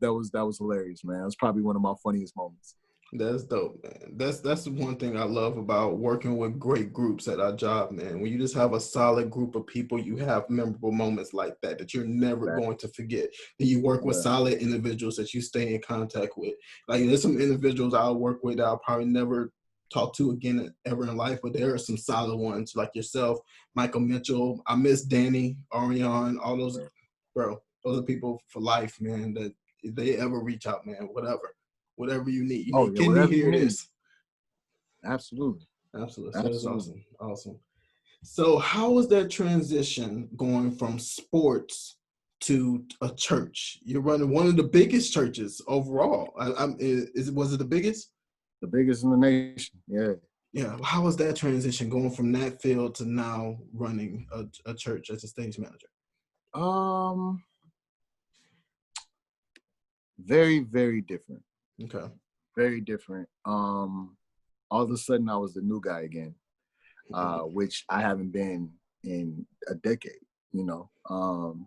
hilarious, man. It was probably one of my funniest moments. That's dope, man. That's one thing I love about working with great groups at our job, man. When you just have a solid group of people, you have memorable moments like that you're never going to forget. And you work with solid individuals that you stay in contact with. Like there's some individuals I'll work with that I'll probably never talk to again ever in life, but there are some solid ones like yourself, Michael Mitchell. I miss Danny, Ariane, all those, bro. Those are people for life, man, that if they ever reach out, man, whatever you need. Whatever you need. Absolutely. That is awesome. So how was that transition going from sports to a church? You're running one of the biggest churches overall. Was it the biggest? The biggest in the nation, yeah. Yeah. How was that transition going from that field to now running a church as a stage manager? Very, very different. Okay. Very different. All of a sudden I was the new guy again, which I haven't been in a decade,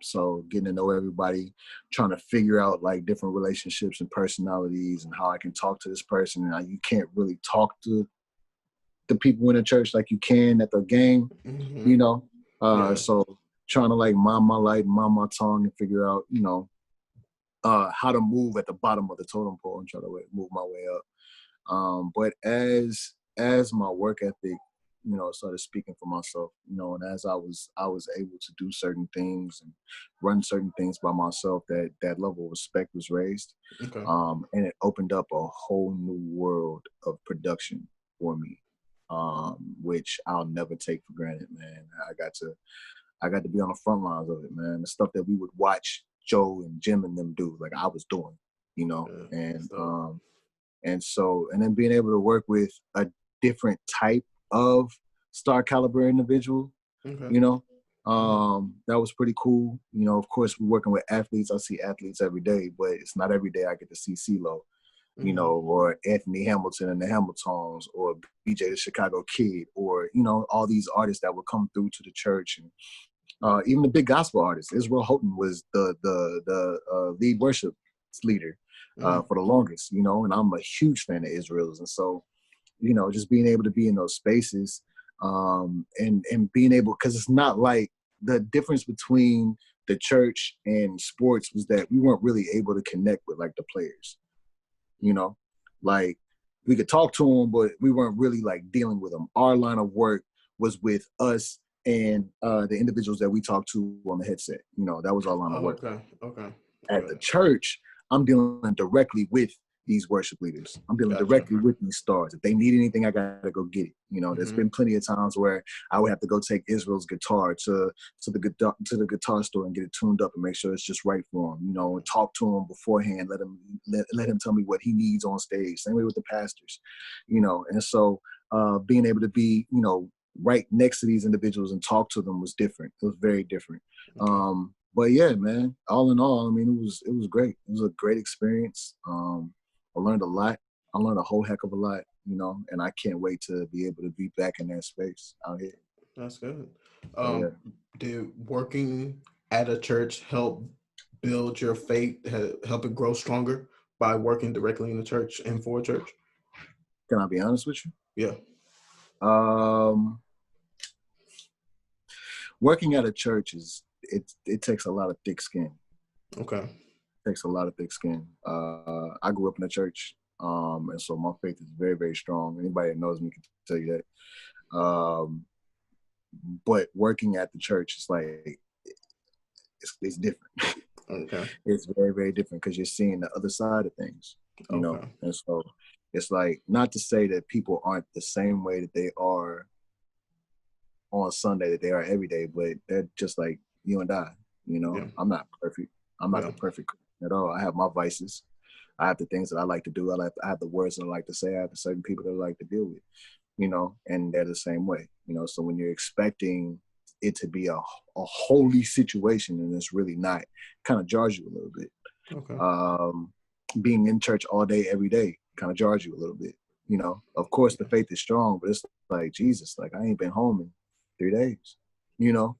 so getting to know everybody, trying to figure out like different relationships and personalities and how I can talk to this person. And you can't really talk to the people in the church like you can at the game, so trying to like mind my light, mind my tongue and figure out, how to move at the bottom of the totem pole and try to move my way up. But as my work ethic, started speaking for myself, and as I was able to do certain things and run certain things by myself, that level of respect was raised. Okay. And it opened up a whole new world of production for me, which I'll never take for granted, man. I got to be on the front lines of it, man. The stuff that we would watch Joe and Jim and them do, like I was doing, and then being able to work with a different type of star caliber individual, that was pretty cool. Of course, we're working with athletes. I see athletes every day, but it's not every day I get to see CeeLo, or Anthony Hamilton and the Hamiltons, or BJ the Chicago Kid, or, all these artists that would come through to the church. And even the big gospel artists. Israel Houghton was the lead worship leader for the longest, and I'm a huge fan of Israel's. And so, just being able to be in those spaces and being able, because it's not like the difference between the church and sports was that we weren't really able to connect with like the players. you know, like we could talk to them, but we weren't really like dealing with them. Our line of work was with us and the individuals that we talked to on the headset. You know, that was our line of work. Okay. At the church, I'm dealing directly with these worship leaders. I'm dealing directly with these stars. If they need anything, I gotta go get it. You know, there's been plenty of times where I would have to go take Israel's guitar to the guitar store and get it tuned up and make sure it's just right for him. You know, and talk to him beforehand. Let him tell me what he needs on stage. Same way with the pastors. You know, and so being able to be, you know, right next to these individuals and talk to them was different. It was very different. Okay. But yeah, man, all in all, I mean, it was great. It was a great experience. I learned a lot. I learned a whole heck of a lot, you know, and I can't wait to be able to be back in that space out here. That's good. Did working at a church help build your faith, help it grow stronger by working directly in the church and for a church? Can I be honest with you? Yeah. Working at a church it takes a lot of thick skin. Okay. It takes a lot of thick skin. I grew up in a church, and so my faith is very, very strong. Anybody that knows me can tell you that. But working at the church, it's like it's different. Okay. It's very, very different because you're seeing the other side of things, you know. And so it's like, not to say that people aren't the same way that they are on Sunday that they are every day, but they're just like you and I, you know. Yeah. I'm not perfect. I'm not the perfect at all. I have my vices. I have the things that I like to do. I have the words that I like to say. I have certain people that I like to deal with, you know, and they're the same way, you know. So when you're expecting it to be a holy situation and it's really not, kind of jars you a little bit. Okay. Being in church all day, every day, kind of jars you a little bit, you know. Of course, the faith is strong, but it's like, Jesus, like I ain't been home in 3 days, you know.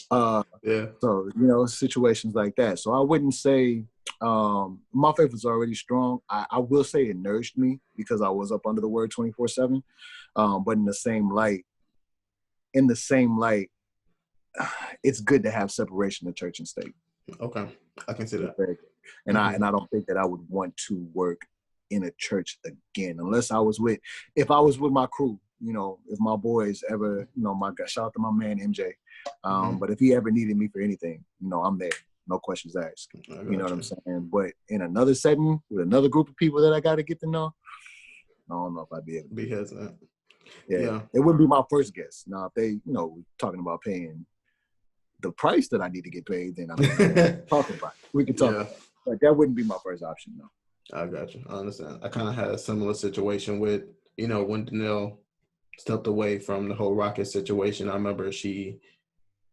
So, you know, situations like that. So I wouldn't say my faith was already strong. I will say it nourished me because I was up under the word 24/7. But in the same light, it's good to have separation of church and state. Okay, I can see that. And I don't think that I would want to work in a church again unless if I was with my crew. You know, if my boys ever, you know, shout out to my man MJ. But if he ever needed me for anything, you know, I'm there. No questions asked. You know what I'm saying? But in another setting with another group of people that I got to get to know, I don't know if I'd be able to be hesitant. Yeah. It wouldn't be my first guess. Now, if they, you know, talking about paying the price that I need to get paid, then I'm talking about it. We can talk about it. But that wouldn't be my first option, though. I got you. I understand. I kind of had a similar situation with, you know, when Danelle stepped away from the whole Rocket situation. I remember she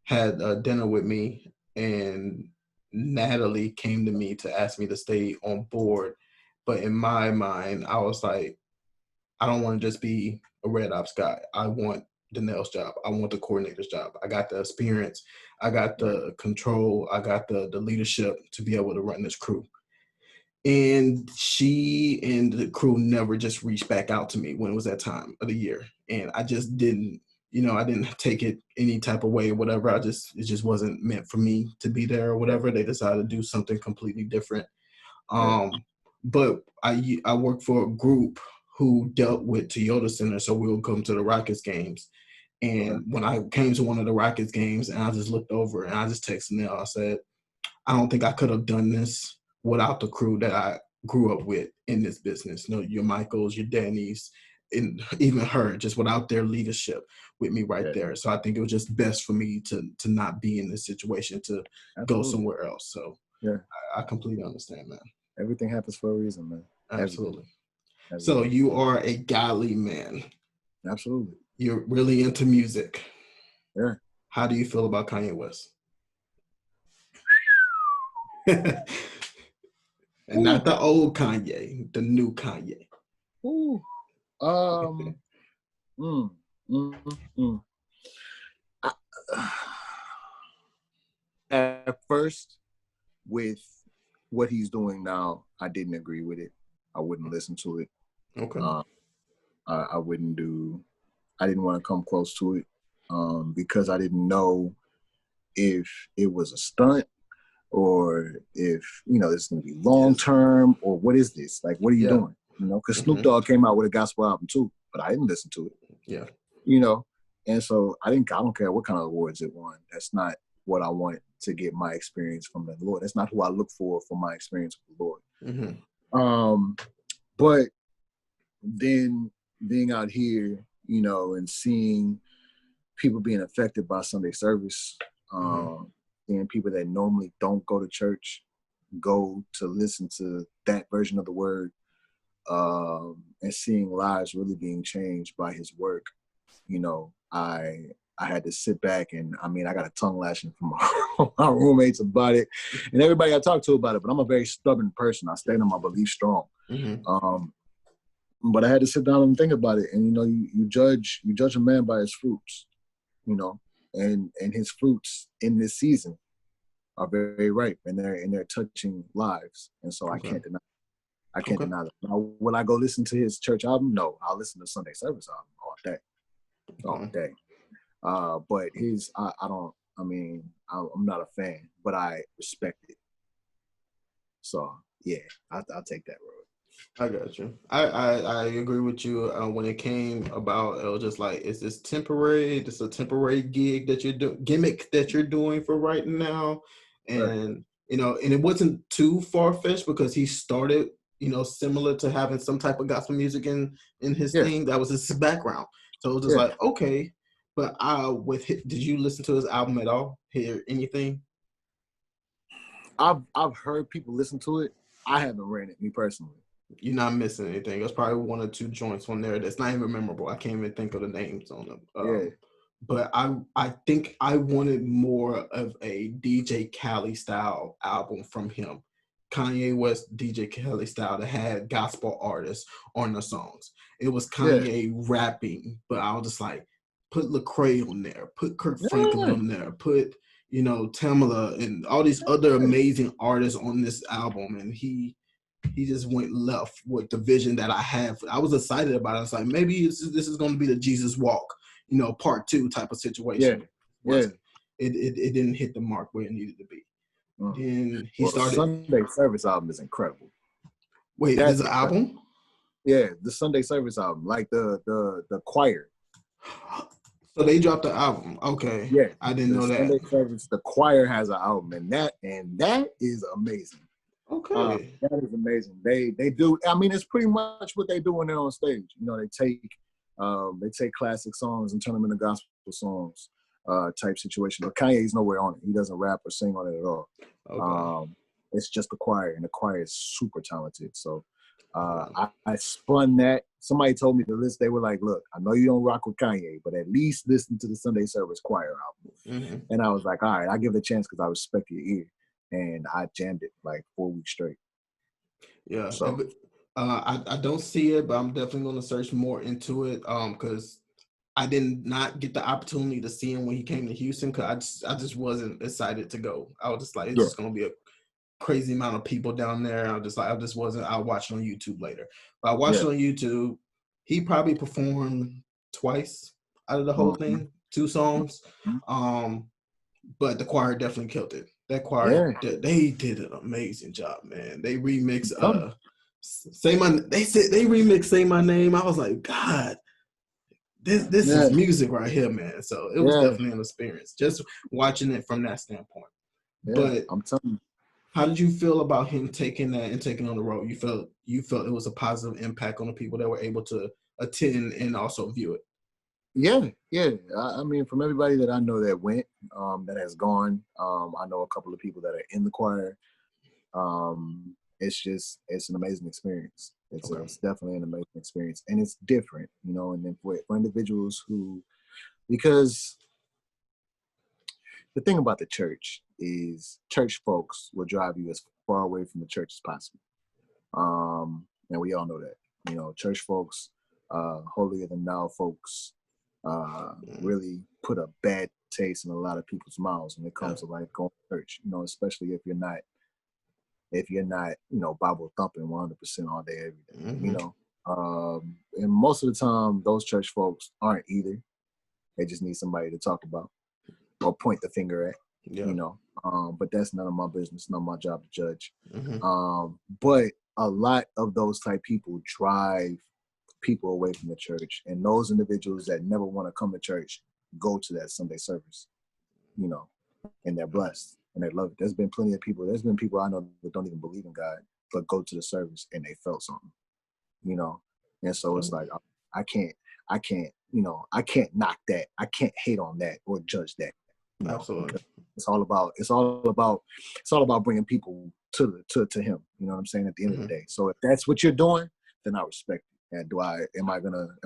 had dinner with me, and Natalie came to me to ask me to stay on board. But in my mind, I was like, I don't want to just be a Red Ops guy. I want Danelle's job. I want the coordinator's job. I got the experience. I got the control. I got the leadership to be able to run this crew. And she and the crew never just reached back out to me when it was that time of the year. And I just didn't, you know, I didn't take it any type of way or whatever. It just wasn't meant for me to be there or whatever. They decided to do something completely different. But I worked for a group who dealt with Toyota Center. So we would come to the Rockets games. And when I came to one of the Rockets games and I just looked over and I just texted Nell, I said, I don't think I could have done this without the crew that I grew up with in this business. You know, your Michaels, your Dannys, and even her, just without their leadership with me there. So I think it was just best for me to not be in this situation, to go somewhere else. So I completely understand, man. Everything happens for a reason, man. Absolutely. So you are a godly man. Absolutely. You're really into music. Yeah. How do you feel about Kanye West? And not the old Kanye, the new Kanye. Ooh. At first, with what he's doing now, I didn't agree with it. I wouldn't listen to it. Okay. I didn't want to come close to it because I didn't know if it was a stunt or if, you know, it's going to be long term, or what is this? Like, what are you doing? You know, because Snoop Dogg came out with a gospel album too, but I didn't listen to it. Yeah. You know, and so I don't care what kind of awards it won. That's not what I want to get my experience from the Lord. That's not who I look for my experience with the Lord. But then being out here, you know, and seeing people being affected by Sunday service, seeing people that normally don't go to church go to listen to that version of the word, and seeing lives really being changed by his work, you know, I had to sit back, and I mean, I got a tongue lashing from my roommates about it and everybody I talked to about it, but I'm a very stubborn person. I stand on my beliefs strong. But I had to sit down and think about it. And, you know, you judge a man by his fruits, you know, and his fruits in this season are very ripe, and they're touching lives. And so I can't deny that. Now, will I go listen to his church album? No, I'll listen to Sunday service album all day. But I'm not a fan, but I respect it. So yeah, I'll take that road. I got you. I agree with you. When it came about, it was just like, is this temporary? This a temporary gig that you're doing, gimmick that you're doing for right now? And you know, and it wasn't too far-fetched because he started, you know, similar to having some type of gospel music in his thing. That was his background. So it was just like, okay. But did you listen to his album at all? Hear anything? I've heard people listen to it. I haven't read it, me personally. You're not missing anything. There's probably one or two joints on there that's not even memorable. I can't even think of the names on them. But I think I wanted more of a DJ Khaled style album from him. Kanye West, DJ Khaled style, that had gospel artists on the songs. It was Kanye rapping, but I was just like, put Lecrae on there, put Kirk Franklin on there, put, you know, Tamala and all these other amazing artists on this album. And he just went left with the vision that I have. I was excited about it. I was like, maybe this is going to be the Jesus Walk, you know, part 2 type of situation. It didn't hit the mark where it needed to be. Then he started. Sunday service album is incredible. Wait, there's an album? Yeah, the Sunday service album, like the choir. So they dropped the album. Okay. Yeah, I didn't know that. Sunday service, the choir has an album, and that is amazing. Okay. That is amazing. They do. I mean, it's pretty much what they do when they're on stage. You know, they take classic songs and turn them into gospel songs, type situation. But Kanye's nowhere on it. He doesn't rap or sing on it at all. Okay. It's just the choir, and the choir is super talented. So I spun that. Somebody told me to list. They were like, "Look, I know you don't rock with Kanye, but at least listen to the Sunday service choir album." And I was like, "All right, I'll give it a chance because I respect your ear." And I jammed it like 4 weeks straight. Yeah. So I don't see it, but I'm definitely going to search more into it because I did not get the opportunity to see him when he came to Houston because I just wasn't excited to go. I was just like, it's just going to be a crazy amount of people down there. I'll watch it on YouTube later. But I watched it on YouTube. He probably performed twice out of the whole thing, 2 songs. But the choir definitely killed it. That choir, they did an amazing job, man. They remixed Say My Name. I was like, God, this is music right here, man. So it was definitely an experience, just watching it from that standpoint. Yeah, but I'm telling you. How did you feel about him taking that and taking on the road? You felt it was a positive impact on the people that were able to attend and also view it? Yeah. I mean, from everybody that I know that went, that has gone, I know a couple of people that are in the choir. It's an amazing experience. It's definitely an amazing experience, and it's different, you know. And then for individuals because the thing about the church is church folks will drive you as far away from the church as possible. And we all know that, you know, church folks, holier than thou folks, really put a bad taste in a lot of people's mouths when it comes to like going to church, you know, especially if you're not, you know, Bible thumping 100% all day, every day, you know. And most of the time, those church folks aren't either. They just need somebody to talk about or point the finger at, you know. But that's none of my business, not my job to judge. Mm-hmm. But a lot of those type people drive people away from the church, and those individuals that never want to come to church go to that Sunday service, you know, and they're blessed and they love it. There's been plenty of people. There's been people I know that don't even believe in God, but go to the service and they felt something, you know. And so it's like I can't, you know, I can't knock that. I can't hate on that or judge that. You know? Absolutely. It's all about bringing people to him. You know what I'm saying? At the end of the day. So if that's what you're doing, then I respect it. And am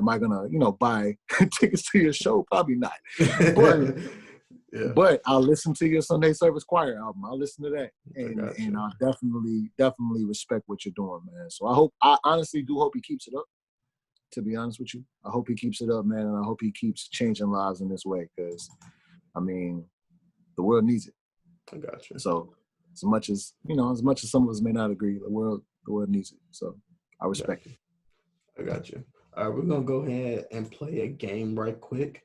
I gonna, you know, buy tickets to your show? Probably not. But yeah. But I'll listen to your Sunday Service Choir album. I'll listen to that. And I'll definitely respect what you're doing, man. So I honestly do hope he keeps it up, to be honest with you. I hope he keeps it up, man, and I hope he keeps changing lives in this way, because I mean, the world needs it. I got you. So as much as some of us may not agree, the world needs it. So I respect it. I got you. All right, we're gonna go ahead and play a game right quick.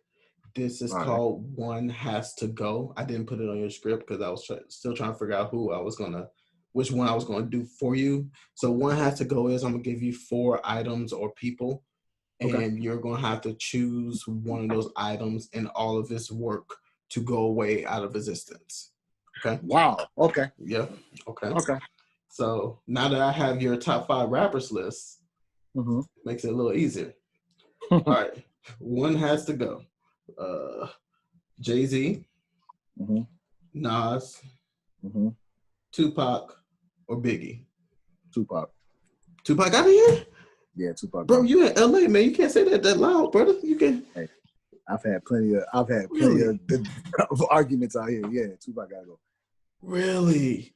This is called One Has to Go. I didn't put it on your script because I was still trying to figure out which one I was going to do for you. So One Has to Go is I'm going to give you 4 items or people, and you're going to have to choose one of those items and all of this work to go away out of existence. Okay? Wow. Okay. Yeah. Okay. Okay. So now that I have your top 5 rappers list, makes it a little easier. All right. One has to go. Jay-Z, Nas, Tupac, or Biggie? Tupac. Tupac out of here? Yeah, Tupac. Bro, you in LA, man. You can't say that loud, brother. You can. Hey, I've had plenty of arguments out here. Yeah, Tupac gotta go. Really?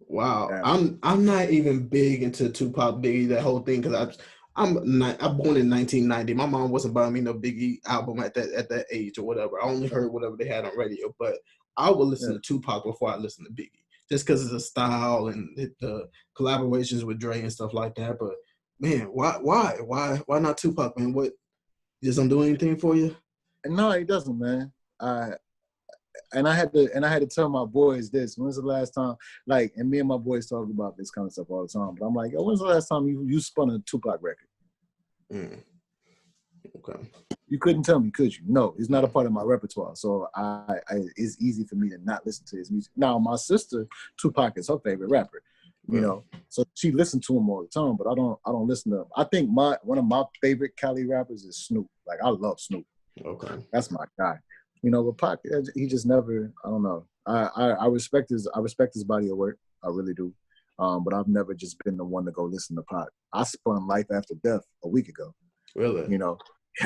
Wow. Yeah. I'm not even big into Tupac, Biggie, that whole thing, because I'm born in 1990. My mom wasn't buying me no Biggie album at that age or whatever. I only heard whatever they had on radio, but I would listen to Tupac before I listen to Biggie, just because of the style and the collaborations with Dre and stuff like that. But man, why not Tupac, man? What, doesn't do anything for you? No, he doesn't, man. And I had to tell my boys this. When's the last time? Like, and me and my boys talk about this kind of stuff all the time. But I'm like, when's the last time you spun a Tupac record? Okay. You couldn't tell me, could you? No, it's not a part of my repertoire. So it's easy for me to not listen to his music. Now, my sister, Tupac is her favorite rapper. You know, so she listened to him all the time. But I don't listen to him. I think one of my favorite Cali rappers is Snoop. Like, I love Snoop. Okay. That's my guy. You know, but Pac, he just never, I don't know. I respect his body of work. I really do. But I've never just been the one to go listen to Pac. I spun Life After Death a week ago. Really? You know,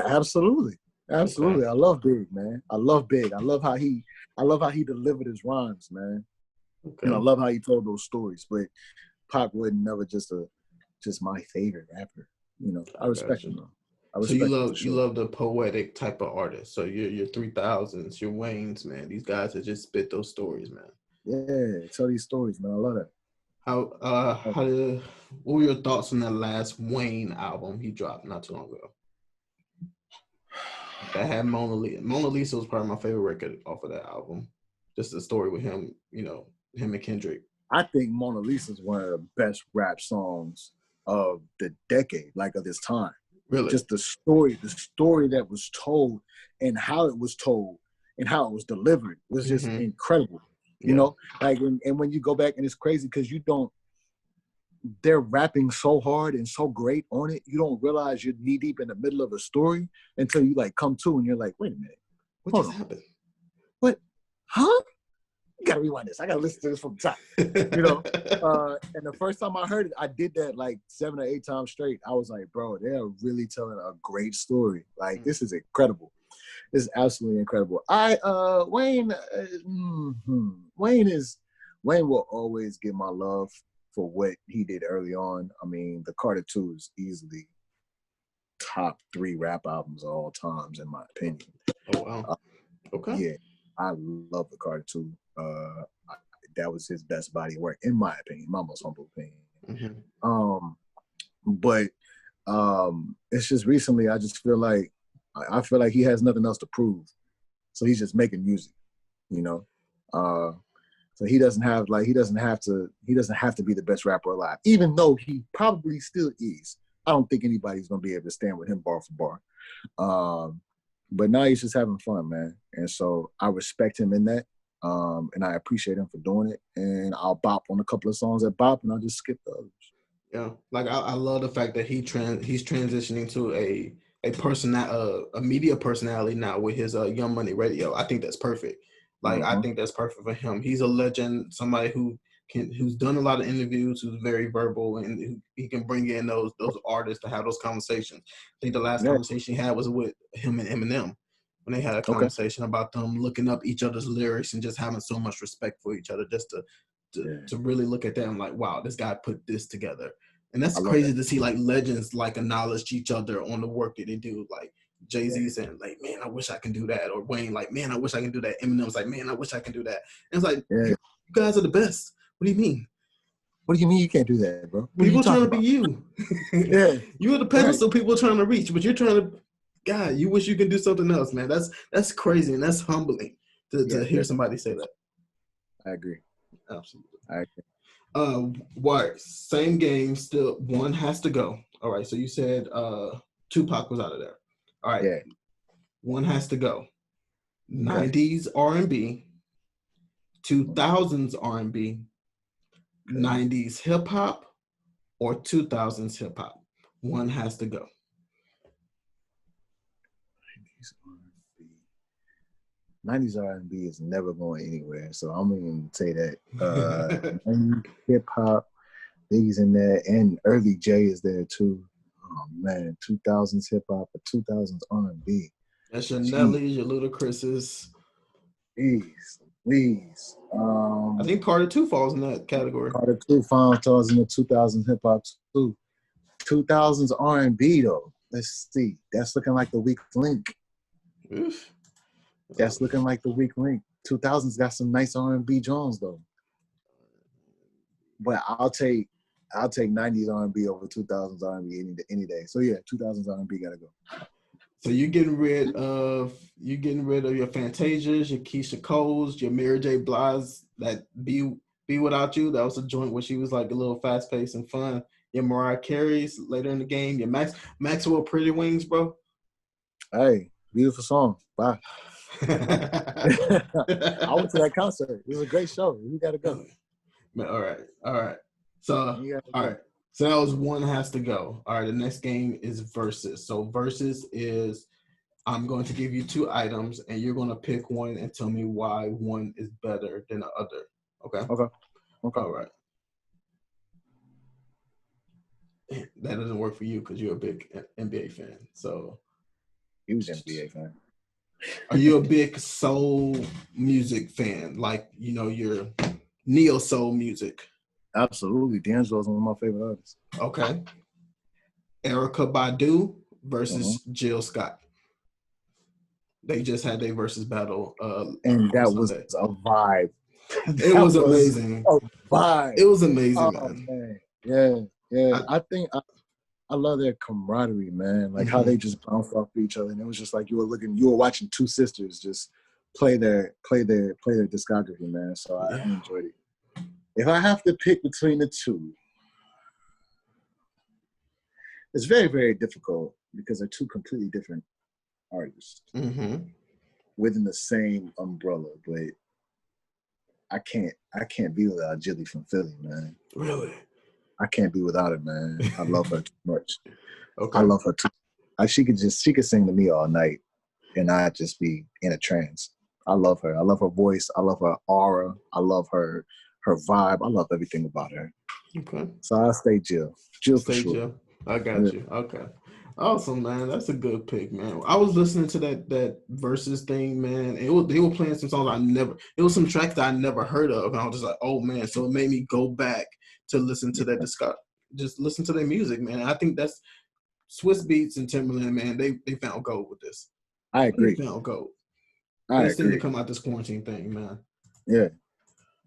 absolutely. Okay. I love Big, man. I love Big. I love how he delivered his rhymes, man. Okay. And I love how he told those stories. But Pac wasn't never just my favorite rapper. You know, I respect him though. So you love the poetic type of artist. So your 3000s, your Waynes, man. These guys that just spit those stories, man. Yeah, tell these stories, man. I love that. What were your thoughts on that last Wayne album he dropped not too long ago? That had Mona Lisa. Mona Lisa was probably my favorite record off of that album. Just the story with him, you know, him and Kendrick. I think Mona Lisa is one of the best rap songs of the decade, like of this time. Really? Just the story that was told and how it was told and how it was delivered was just incredible. You know, like, and when you go back, and it's crazy because they're rapping so hard and so great on it, you don't realize you're knee deep in the middle of a story until you like come to and you're like, wait a minute, what just happened? What? Huh? You gotta rewind this. I gotta listen to this from the top. You know? And the first time I heard it, I did that like 7 or 8 times straight. I was like, bro, they're really telling a great story. Like, this is incredible. This is absolutely incredible. Wayne will always get my love for what he did early on. I mean, the Carter 2 is easily top 3 rap albums of all times, in my opinion. Oh, wow. Okay. Yeah, I love the Carter 2. That was his best body of work, in my opinion, my most humble opinion. But it's just recently, I just feel like he has nothing else to prove, so he's just making music, you know. So he doesn't have to be the best rapper alive, even though he probably still is. I don't think anybody's gonna be able to stand with him bar for bar. But now he's just having fun, man. And so I respect him in that. And I appreciate him for doing it. And I'll bop on a couple of songs that bop, and I'll just skip the others. Yeah, like I love the fact that he's transitioning to a media personality now with his Young Money Radio. I think that's perfect. Like I think that's perfect for him. He's a legend, somebody who's done a lot of interviews, who's very verbal, and he can bring in those artists to have those conversations. I think the last conversation he had was with him and Eminem, when they had a conversation about them looking up each other's lyrics and just having so much respect for each other, just to really look at them like, wow, this guy put this together. And that's crazy to see, like, legends like acknowledge each other on the work that they do. Like Jay-Z saying, like, man, I wish I can do that. Or Wayne, like, man, I wish I can do that. Eminem's like, man, I wish I can do that. And it's like, you guys are the best. What do you mean? What do you mean you can't do that, bro? People trying to be you. You're the pedestal people trying to reach, but you're trying to, God, you wish you could do something else, man. That's crazy, and that's humbling to hear somebody say that. I agree. Absolutely. I agree. What? Same game, still one has to go. All right, so you said Tupac was out of there. All right. Yeah. One has to go. 90s R&B, 2000s R&B, 90s hip hop, or 2000s hip hop. One has to go. 90s R&B is never going anywhere, so I'm going to say that. Hip hop, Biggie's in there, and early J is there too. Oh man, 2000s hip hop or 2000s R&B. That's your Nelly's, your Ludacris's. Please. I think Carter 2 falls in that category. Carter 2 falls in the 2000s hip hop too. 2000s R&B though. Let's see. That's looking like the weak link. Oof. That's looking like the weak link. 2000s got some nice R&B Jones though. But I'll take 90s R&B over 2000s R&B any day. So yeah, 2000s R&B gotta go. So you're getting rid of your Fantasias, your Keisha Coles, your Mary J. Blige, that Be Without You. That was a joint where she was like a little fast paced and fun. Your Mariah Carey's later in the game. Your Maxwell Pretty Wings, bro. Hey, beautiful song. Bye. I went to that concert. It was a great show. You gotta go. Man, all right. So all right. So that was one has to go. All right, the next game is versus. So versus is I'm going to give you two items and you're going to pick one and tell me why one is better than the other. Okay? Okay. All right. That doesn't work for you because you're a big NBA fan. So huge NBA fan. Are you a big soul music fan? Like, you know, your neo soul music? Absolutely. D'Angelo's one of my favorite artists. Okay. Erykah Badu versus Jill Scott. They just had their versus battle. And that was a vibe. It was amazing. A vibe. It was amazing, man. Yeah. I think I love their camaraderie, man. Like how they just bounce off each other. And it was just like you were watching two sisters just play their discography, man. So I enjoyed it. If I have to pick between the two, it's very, very difficult because they're two completely different artists within the same umbrella. But I can't be without Jilly from Philly, man. Really? I can't be without her, man. I love her too much. Okay. I love her too. She could sing to me all night, and I'd just be in a trance. I love her. I love her voice. I love her aura. I love her vibe. I love everything about her. Okay. So I'll stay Jill. Jill for sure. Jill. I got you. Okay. Awesome, man. That's a good pick, man. I was listening to that versus thing, man. They were playing some songs it was some tracks that I never heard of. And I was just like, oh man. So it made me go back to listen to that just listen to their music, man. I think that's Swiss Beats and Timberland, man. They found gold with this. I agree. They found gold. I They seem agree. to come out this quarantine thing, man. Yeah.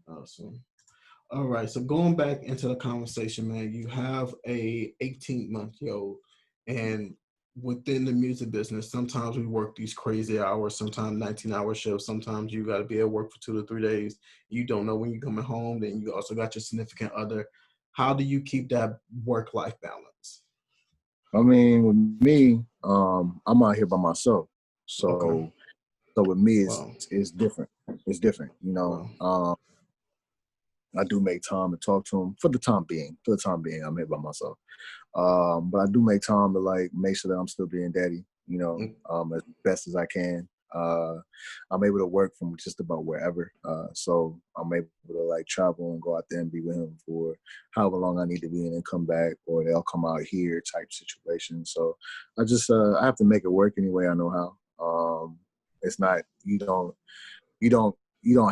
Awesome. All right. So going back into the conversation, man, you have a 18-month-old and within the music business, sometimes we work these crazy hours, sometimes 19-hour shifts. Sometimes you got to be at work for 2 to 3 days. You don't know when you're coming home. Then you also got your significant other. How do you keep that work-life balance? I mean, with me, I'm out here by myself. So with me, it's different. It's different, you know. Wow. I do make time to talk to him for the time being. I'm here by myself. But I do make time to like make sure that I'm still being daddy, you know, as best as I can. I'm able to work from just about wherever. So I'm able to like travel and go out there and be with him for however long I need to be and then come back, or they'll come out here type situation. So I just, I have to make it work anyway I know how. It's not, you don't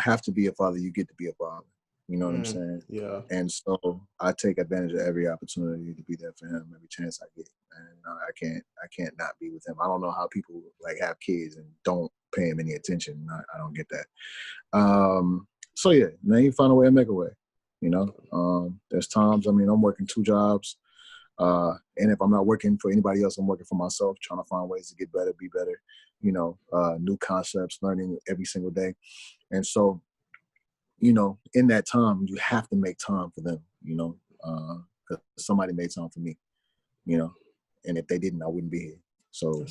have to be a father, you get to be a father. You know what I'm saying? Yeah. And so I take advantage of every opportunity to be there for him every chance I get. And I can't not be with him. I don't know how people like have kids and don't pay him any attention. I don't get that. So yeah, now you find a way to make a way. You know, there's times, I mean, I'm working 2 jobs. And if I'm not working for anybody else, I'm working for myself, trying to find ways to get better, be better, you know, new concepts, learning every single day. And so, you know, in that time, you have to make time for them, you know, because somebody made time for me, you know, and if they didn't, I wouldn't be here. So,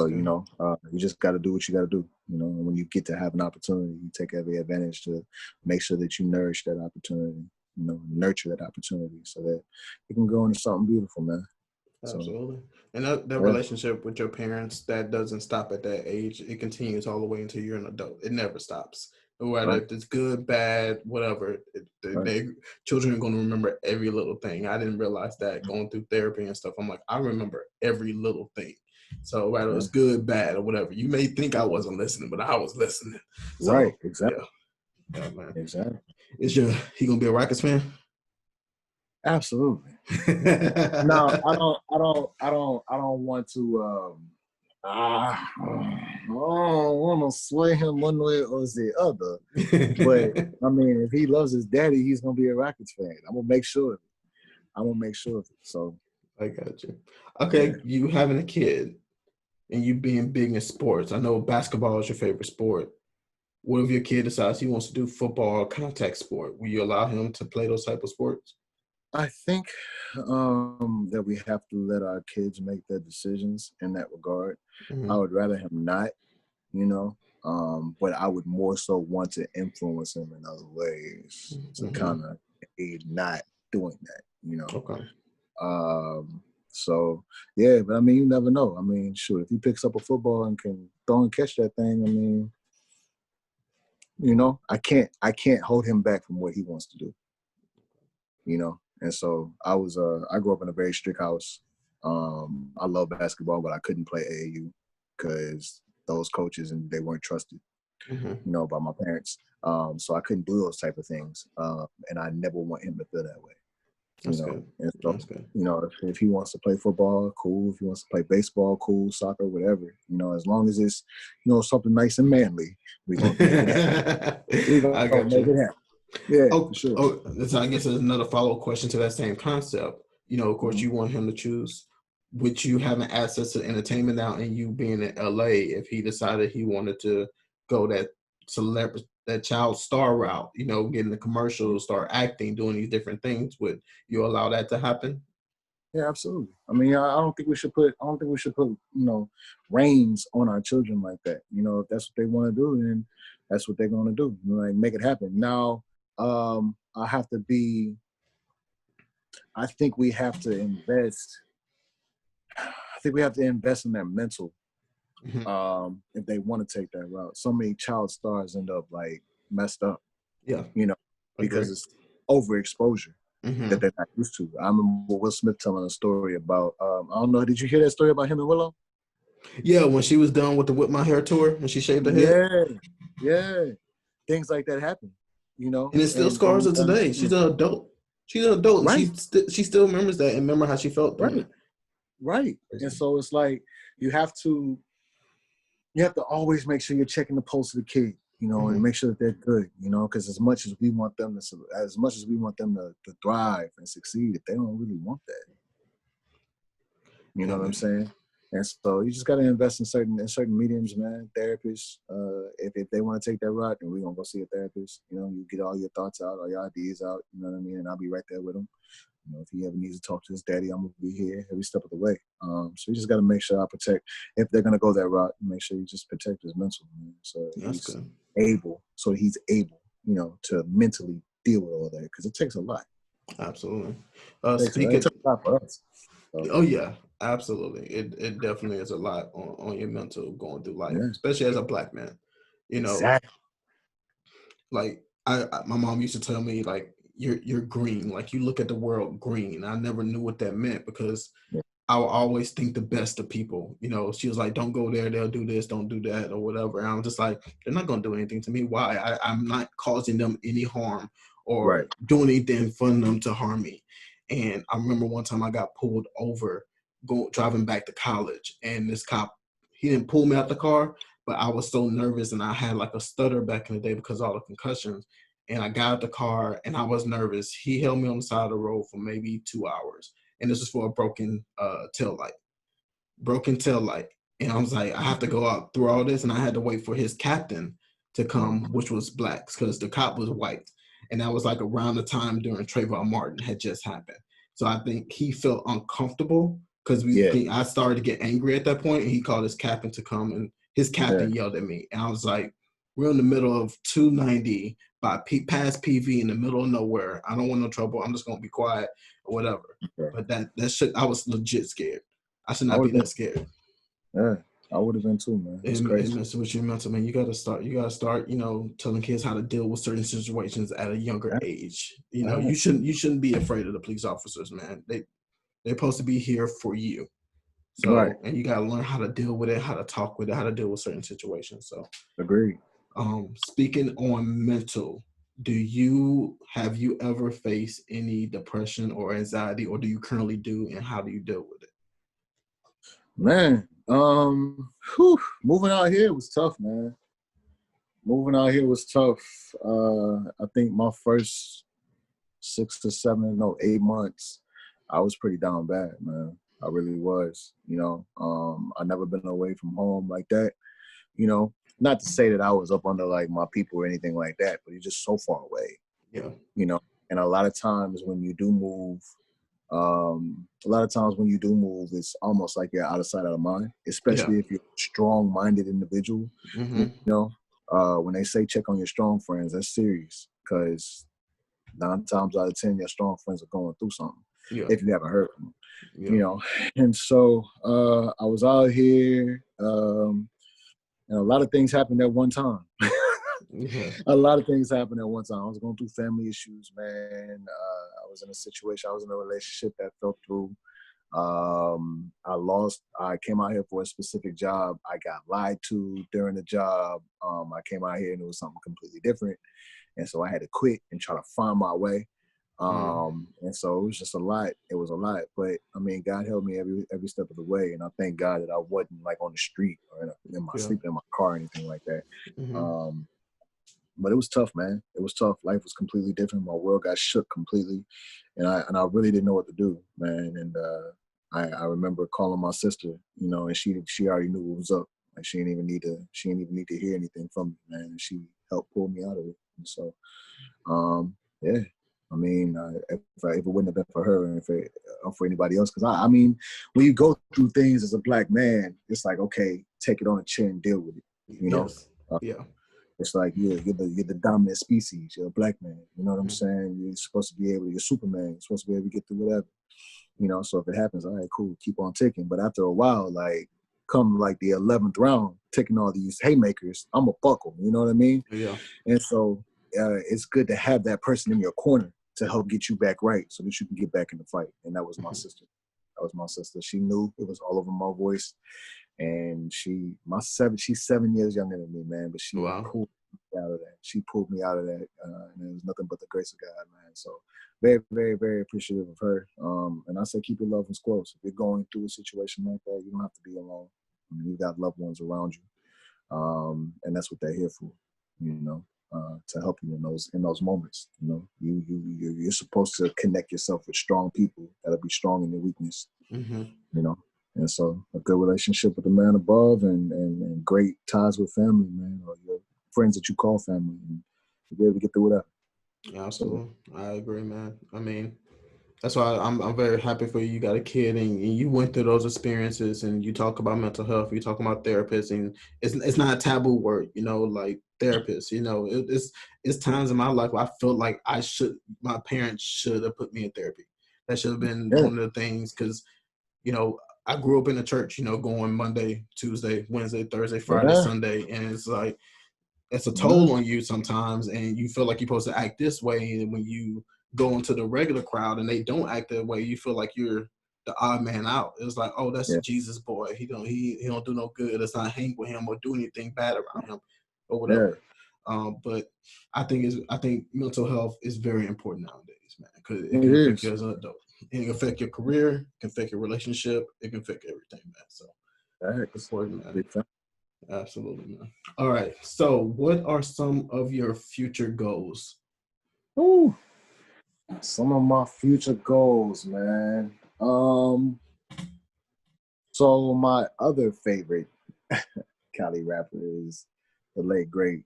you know, you just got to do what you got to do. You know, and when you get to have an opportunity, you take every advantage to make sure that you nourish that opportunity, you know, nurture that opportunity so that it can grow into something beautiful, man. Absolutely. And that relationship with your parents, that doesn't stop at that age. It continues all the way until you're an adult. It never stops. Whether it's good, bad, whatever, children are going to remember every little thing. I didn't realize that going through therapy and stuff. I'm like, I remember every little thing. So whether it's good, bad, or whatever, you may think I wasn't listening, but I was listening. So, exactly. Yeah, man. Exactly. He gonna be a Rockets fan? Absolutely. No, I don't want to. I don't want to sway him one way or the other. But I mean, if he loves his daddy, he's gonna be a Rockets fan. I'm gonna make sure of it. So I got you. Okay, you having a kid and you being big in sports. I know basketball is your favorite sport. What if your kid decides he wants to do football or contact sport? Will you allow him to play those type of sports? I think that we have to let our kids make their decisions in that regard. I would rather him not, you know, but I would more so want to influence him in other ways to kind of aid not doing that, you know. Okay. So yeah, but I mean, you never know. I mean, sure, if he picks up a football and can throw and catch that thing, I mean, you know, I can't hold him back from what he wants to do, you know. And so I grew up in a very strict house. I love basketball, but I couldn't play AAU because those coaches and they weren't trusted, you know, by my parents. So I couldn't do those type of things. And I never want him to feel that way. You know, and so, you know, if he wants to play football, cool. If he wants to play baseball, cool. Soccer, whatever. You know, as long as it's, you know, something nice and manly, we're gonna make it happen. I got you. Yeah, for sure. So I guess there's another follow-up question to that same concept. You know, of course, you want him to choose. With you having access to entertainment now and you being in LA, if he decided he wanted to go that celebrity, that child star route, you know, getting the commercials, start acting, doing these different things, would you allow that to happen? Yeah, absolutely. I mean, I don't think we should put, you know, reins on our children like that. You know, if that's what they want to do, then that's what they're going to do. You know, like, make it happen. Now, I think we have to invest. I think we have to invest in their mental. If they want to take that route, so many child stars end up like messed up. Yeah, you know, because it's overexposure that they're not used to. I remember Will Smith telling a story about. I don't know. Did you hear that story about him and Willow? Yeah, when she was done with the Whip My Hair tour and she shaved her head. Yeah. Things like that happen. You know, and it still scars her today. She's an adult. Right. And she still remembers that and remember how she felt doing it. Right. And so it's like you have to always make sure you're checking the pulse of the kid, you know, and make sure that they're good, you know, because as much as we want them to thrive and succeed, if they don't really want that, You know what I'm saying? And so you just got to invest in certain mediums, man. Therapists, if they want to take that route, then we're going to go see a therapist. You know, you get all your thoughts out, all your ideas out, you know what I mean? And I'll be right there with them. You know, if he ever needs to talk to his daddy, I'm going to be here every step of the way. So you just got to make sure I protect, if they're going to go that route, make sure you just protect his mental, man. So he's able, you know, to mentally deal with all that, because it takes a lot. Absolutely. It takes a lot for us. So. Oh yeah, absolutely. It definitely is a lot on your mental going through life, especially as a Black man. You know, exactly. Like my mom used to tell me, like, you're green. Like, you look at the world green. I never knew what that meant, because I will always think the best of people. You know, she was like, don't go there, they'll do this, don't do that, or whatever. And I'm just like, they're not gonna do anything to me. Why? I'm not causing them any harm or doing anything for them to harm me. And I remember one time I got pulled over driving back to college, and this cop, he didn't pull me out the car, but I was so nervous, and I had like a stutter back in the day because of all the concussions. And I got out the car and I was nervous. He held me on the side of the road for maybe 2 hours. And this was for a broken tail light. And I was like, I have to go out through all this. And I had to wait for his captain to come, which was Black, because the cop was white. And that was like around the time during Trayvon Martin had just happened. So I think he felt uncomfortable, because I started to get angry at that point, and he called his captain to come, and his captain yelled at me. And I was like, we're in the middle of 290 past PV in the middle of nowhere. I don't want no trouble. I'm just going to be quiet or whatever. But that shit, I was legit scared. I should not be that scared. Yeah, I would have been too, man. It's crazy. It messes with your mental, man. You got to start, you know, telling kids how to deal with certain situations at a younger age. You know, you shouldn't be afraid of the police officers, man. They're supposed to be here for you. So, and you got to learn how to deal with it, how to talk with it, how to deal with certain situations. So, agreed. Speaking on mental, have you ever faced any depression or anxiety, or do you currently do, and how do you deal with it? Man, moving out here was tough, man. I think my first 8 months, I was pretty down bad, man. I really was, you know. I never been away from home like that, you know. Not to say that I was up under like my people or anything like that, but you're just so far away. Yeah. You know, and a lot of times when you do move, it's almost like you're out of sight, out of mind, especially if you're a strong-minded individual. You know, when they say check on your strong friends, that's serious, because 9 times out of 10, your strong friends are going through something if you haven't heard from them. You know, and so I was out here, and a lot of things happened at one time. A lot of things happened at one time. I was going through family issues, man. I was in a relationship that fell through. I came out here for a specific job. I got lied to during the job. I came out here and it was something completely different. And so I had to quit and try to find my way. And so it was just a lot. It was a lot, but I mean, God helped me every step of the way. And I thank God that I wasn't like on the street or sleeping in my car or anything like that. But it was tough, man. It was tough. Life was completely different. My world got shook completely, and I really didn't know what to do, man. And I remember calling my sister, you know, and she already knew what was up. Like she didn't even need to hear anything from me, man. And she helped pull me out of it. And so, I mean, if it wouldn't have been for her and for anybody else, because I mean, when you go through things as a Black man, it's like, okay, take it on the chin and deal with it, you know? It's like you're the dominant species. You're a Black man. You know what I'm saying? You're supposed to be able. You're Superman. You're supposed to be able to get through whatever. You know. So if it happens, all right, cool, keep on ticking. But after a while, like come like the 11th round, taking all these haymakers, I'm a buckle. You know what I mean? Yeah. And so it's good to have that person in your corner to help get you back right, so that you can get back in the fight. And that was my sister. She knew it was all over my voice. And she's 7 years younger than me, man. But she pulled me out of that. She pulled me out of that, and it was nothing but the grace of God, man. So very, very, very appreciative of her. And I say keep your loved ones close. If you're going through a situation like that, you don't have to be alone. I mean, you've got loved ones around you, and that's what they're here for. You know, to help you in those moments. You know, you're supposed to connect yourself with strong people that'll be strong in their weakness. You know. And so a good relationship with the man above and great ties with family, man, or your friends that you call family, and to be able to get through that. Absolutely. I agree, man. I mean, that's why I'm very happy for you. You got a kid and you went through those experiences, and you talk about mental health, you talk about therapists, and it's not a taboo word, like therapists, it's times in my life where I felt like my parents should have put me in therapy. That should have been one of the things, because, I grew up in the church, going Monday, Tuesday, Wednesday, Thursday, Friday, Sunday, and it's like, it's a toll on you sometimes, and you feel like you're supposed to act this way, and when you go into the regular crowd and they don't act that way, you feel like you're the odd man out. It's like, oh, that's Jesus boy. He don't do no good. Let's not hang with him or do anything bad around him or whatever. But I think mental health is very important nowadays, man, because it can affect you as an adult. It can affect your career, it can affect your relationship, it can affect everything, man. So that's important, man. Absolutely, man. All right. So what are some of your future goals? Ooh. Some of my future goals, man. So my other favorite Cali rapper is the late great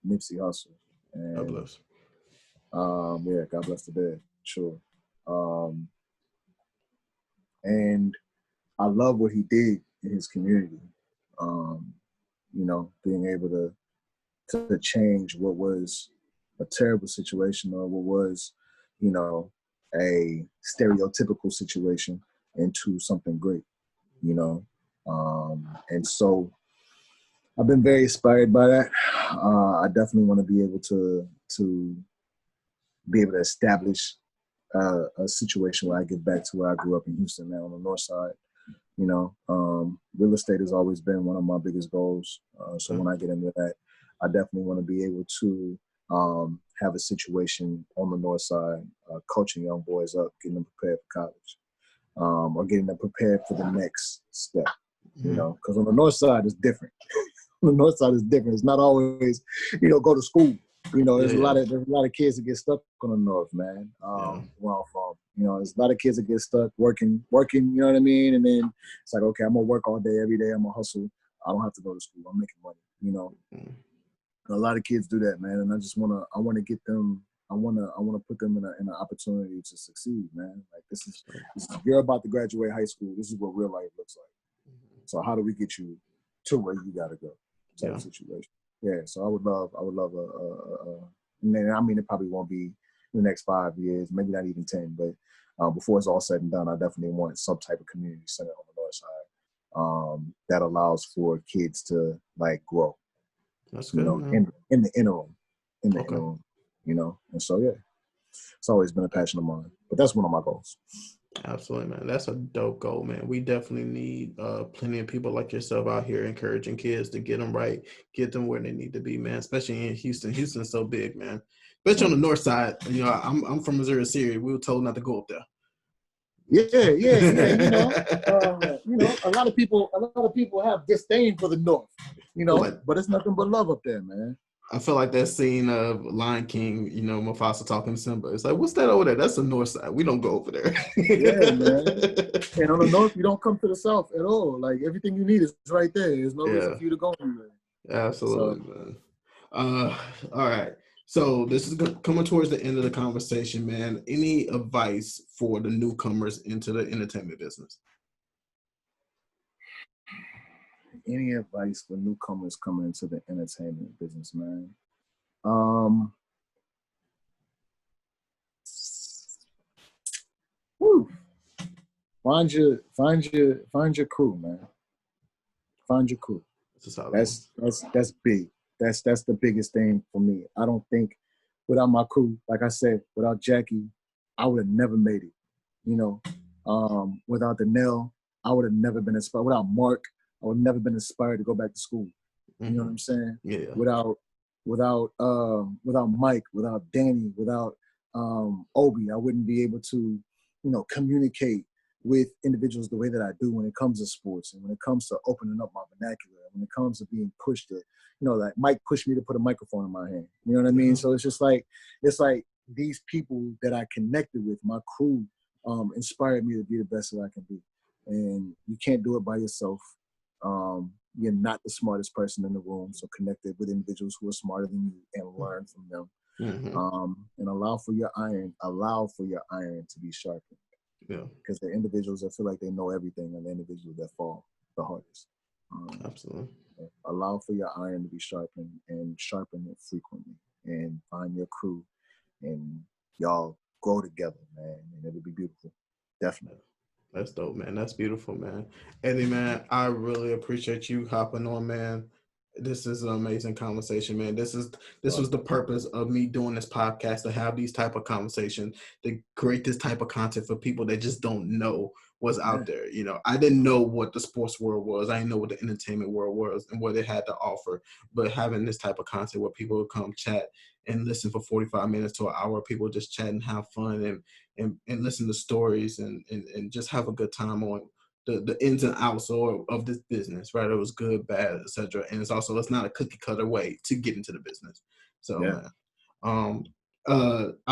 Nipsey Hussle. And, God bless. Yeah, God bless the dead. Sure. And I love what he did in his community. Being able to change what was a terrible situation or what was, a stereotypical situation into something great, and so I've been very inspired by that. I definitely want to be able to be able to establish a situation where I get back to where I grew up in Houston, man, on the north side. Real estate has always been one of my biggest goals. So when I get into that, I definitely want to be able to have a situation on the north side, coaching young boys up, getting them prepared for college, or getting them prepared for the next step. Because on the north side it's different. On the north side is different. It's not always, go to school. There's a lot of kids that get stuck on the north, man. Where I'm from, there's a lot of kids that get stuck working. You know what I mean? And then it's like, okay, I'm gonna work all day, every day. I'm gonna hustle. I don't have to go to school. I'm making money. A lot of kids do that, man. And I wanna get them. I wanna put them in an opportunity to succeed, man. Like this is you're about to graduate high school. This is what real life looks like. So how do we get you to where you gotta go? Type of situation. Yeah, so I would love and it probably won't be in the next 5 years, maybe not even 10, but before it's all said and done, I definitely want some type of community center on the north side that allows for kids to like grow. That's good, in the interim. And so yeah, it's always been a passion of mine, but that's one of my goals. Absolutely, man. That's a dope goal, man. We definitely need plenty of people like yourself out here encouraging kids to get them right, get them where they need to be, man. Especially in Houston. Houston's so big, man. Especially on the north side. I'm from Missouri City. We were told not to go up there. Yeah. A lot of people have disdain for the north, but it's nothing but love up there, man. I feel like that scene of Lion King, Mufasa talking to Simba. It's like, what's that over there? That's the north side. We don't go over there. Yeah, man. And on the north, you don't come to the south at all. Like everything you need is right there. There's no reason for you to go anywhere. Absolutely, man. All right. So this is coming towards the end of the conversation, man. Any advice for the newcomers into the entertainment business? Any advice for newcomers coming into the entertainment business, man? Find your crew, man. Find your crew. That's big. That's the biggest thing for me. I don't think without my crew, like I said, without Jackie, I would have never made it. Without Danelle, I would have never been inspired. Without Mark, I would have never been inspired to go back to school. You know what I'm saying? Yeah. Without Mike, without Danny, without Obi, I wouldn't be able to, communicate with individuals the way that I do when it comes to sports and when it comes to opening up my vernacular, when it comes to being pushed to, like Mike pushed me to put a microphone in my hand. You know what I mean? So it's just like, these people that I connected with, my crew, inspired me to be the best that I can be. and you can't do it by yourself. You're not the smartest person in the room, so connect it with individuals who are smarter than you and learn from them. And allow for your iron to be sharpened. Yeah, because the individuals that feel like they know everything are the individuals that fall the hardest. Absolutely. Allow for your iron to be sharpened and sharpen it frequently, and find your crew, and y'all grow together, man, and it'll be beautiful. Definitely. That's dope, man. That's beautiful, man. Eddie, man, I really appreciate you hopping on, man. This is an amazing conversation, man. This was the purpose of me doing this podcast, to have these type of conversations, to create this type of content for people that just don't know what's out there. You know, I didn't know what the sports world was. I didn't know what the entertainment world was and what it had to offer. But having this type of content where people would come chat and listen for 45 minutes to an hour, people just chat and have fun and listen to stories and just have a good time on the ins and outs of this business, right? It was good, bad, etc. And it's not a cookie cutter way to get into the business. So, I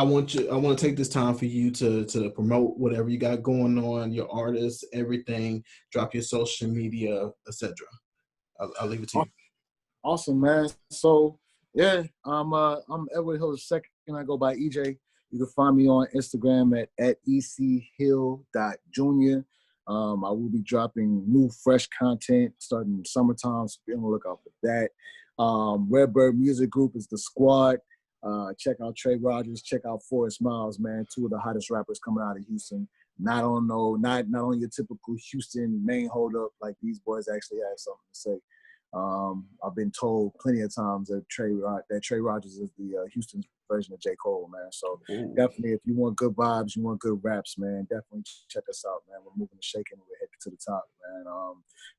want to take this time for you to promote whatever you got going on, your artists, everything. Drop your social media, etc. I'll leave it to you. Awesome, man. So yeah, I'm Edward Hill II. I go by EJ. You can find me on Instagram at echill.junior. I will be dropping new, fresh content starting summertime, so be on the lookout for that. Redbird Music Group is the squad. Check out Trey Rogers. Check out Forrest Miles, man. Two of the hottest rappers coming out of Houston. Not on your typical Houston main hold up. Like, these boys actually have something to say. I've been told plenty of times that Trey Rogers is the Houston's version of J. Cole, man. So definitely, if you want good vibes, you want good raps, man, definitely check us out, man. We're moving and shaking. We're headed to the top, man.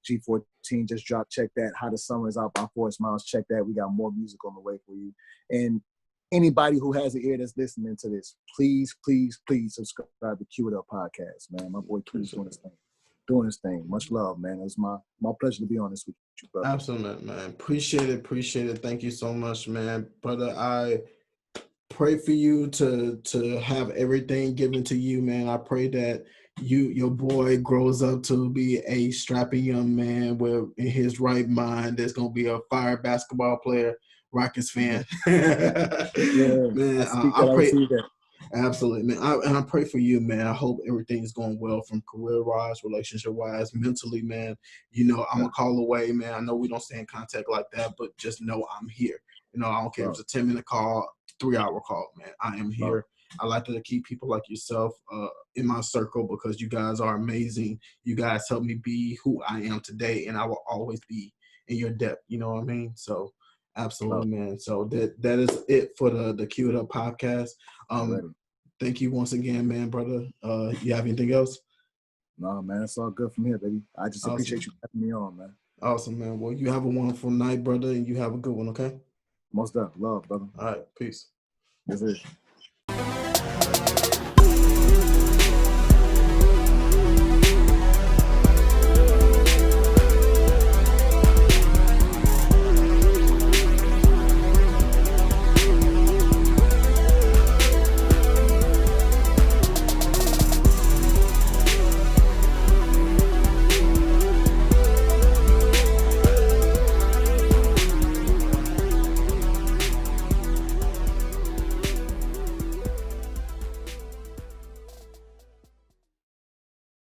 G14 just dropped. Check that. How the Summer is out by Forrest Miles. Check that. We got more music on the way for you. And anybody who has an ear that's listening to this, please, please, please subscribe to It Up Podcast, man. My boy Q's doing his thing. Much love, man. It's my pleasure to be on this with you, brother. Absolutely, man. Appreciate it. Thank you so much, man. Brother, I pray for you to have everything given to you, man. I pray that your boy grows up to be a strapping young man where in his right mind there's gonna be a fire basketball player, Rockets fan. Man, I pray. Absolutely, man. I pray for you, man. I hope everything's going well from career-wise, relationship-wise, mentally, man. You know, I'm a call away, man. I know we don't stay in contact like that, but just know I'm here. You know, I don't care if it's a 10-minute call, 3-hour call, man. I am here. I like to keep people like yourself in my circle because you guys are amazing. You guys help me be who I am today, and I will always be in your depth. You know what I mean? So, absolutely, man. So that is it for the It Up podcast. Thank you once again, man, brother. You have anything else? No, man, it's all good from here, baby. I just appreciate you having me on, man. Awesome, man. Well, you have a wonderful night, brother, and you have a good one, okay? Most definitely. Love, brother. All right. Peace. That's it.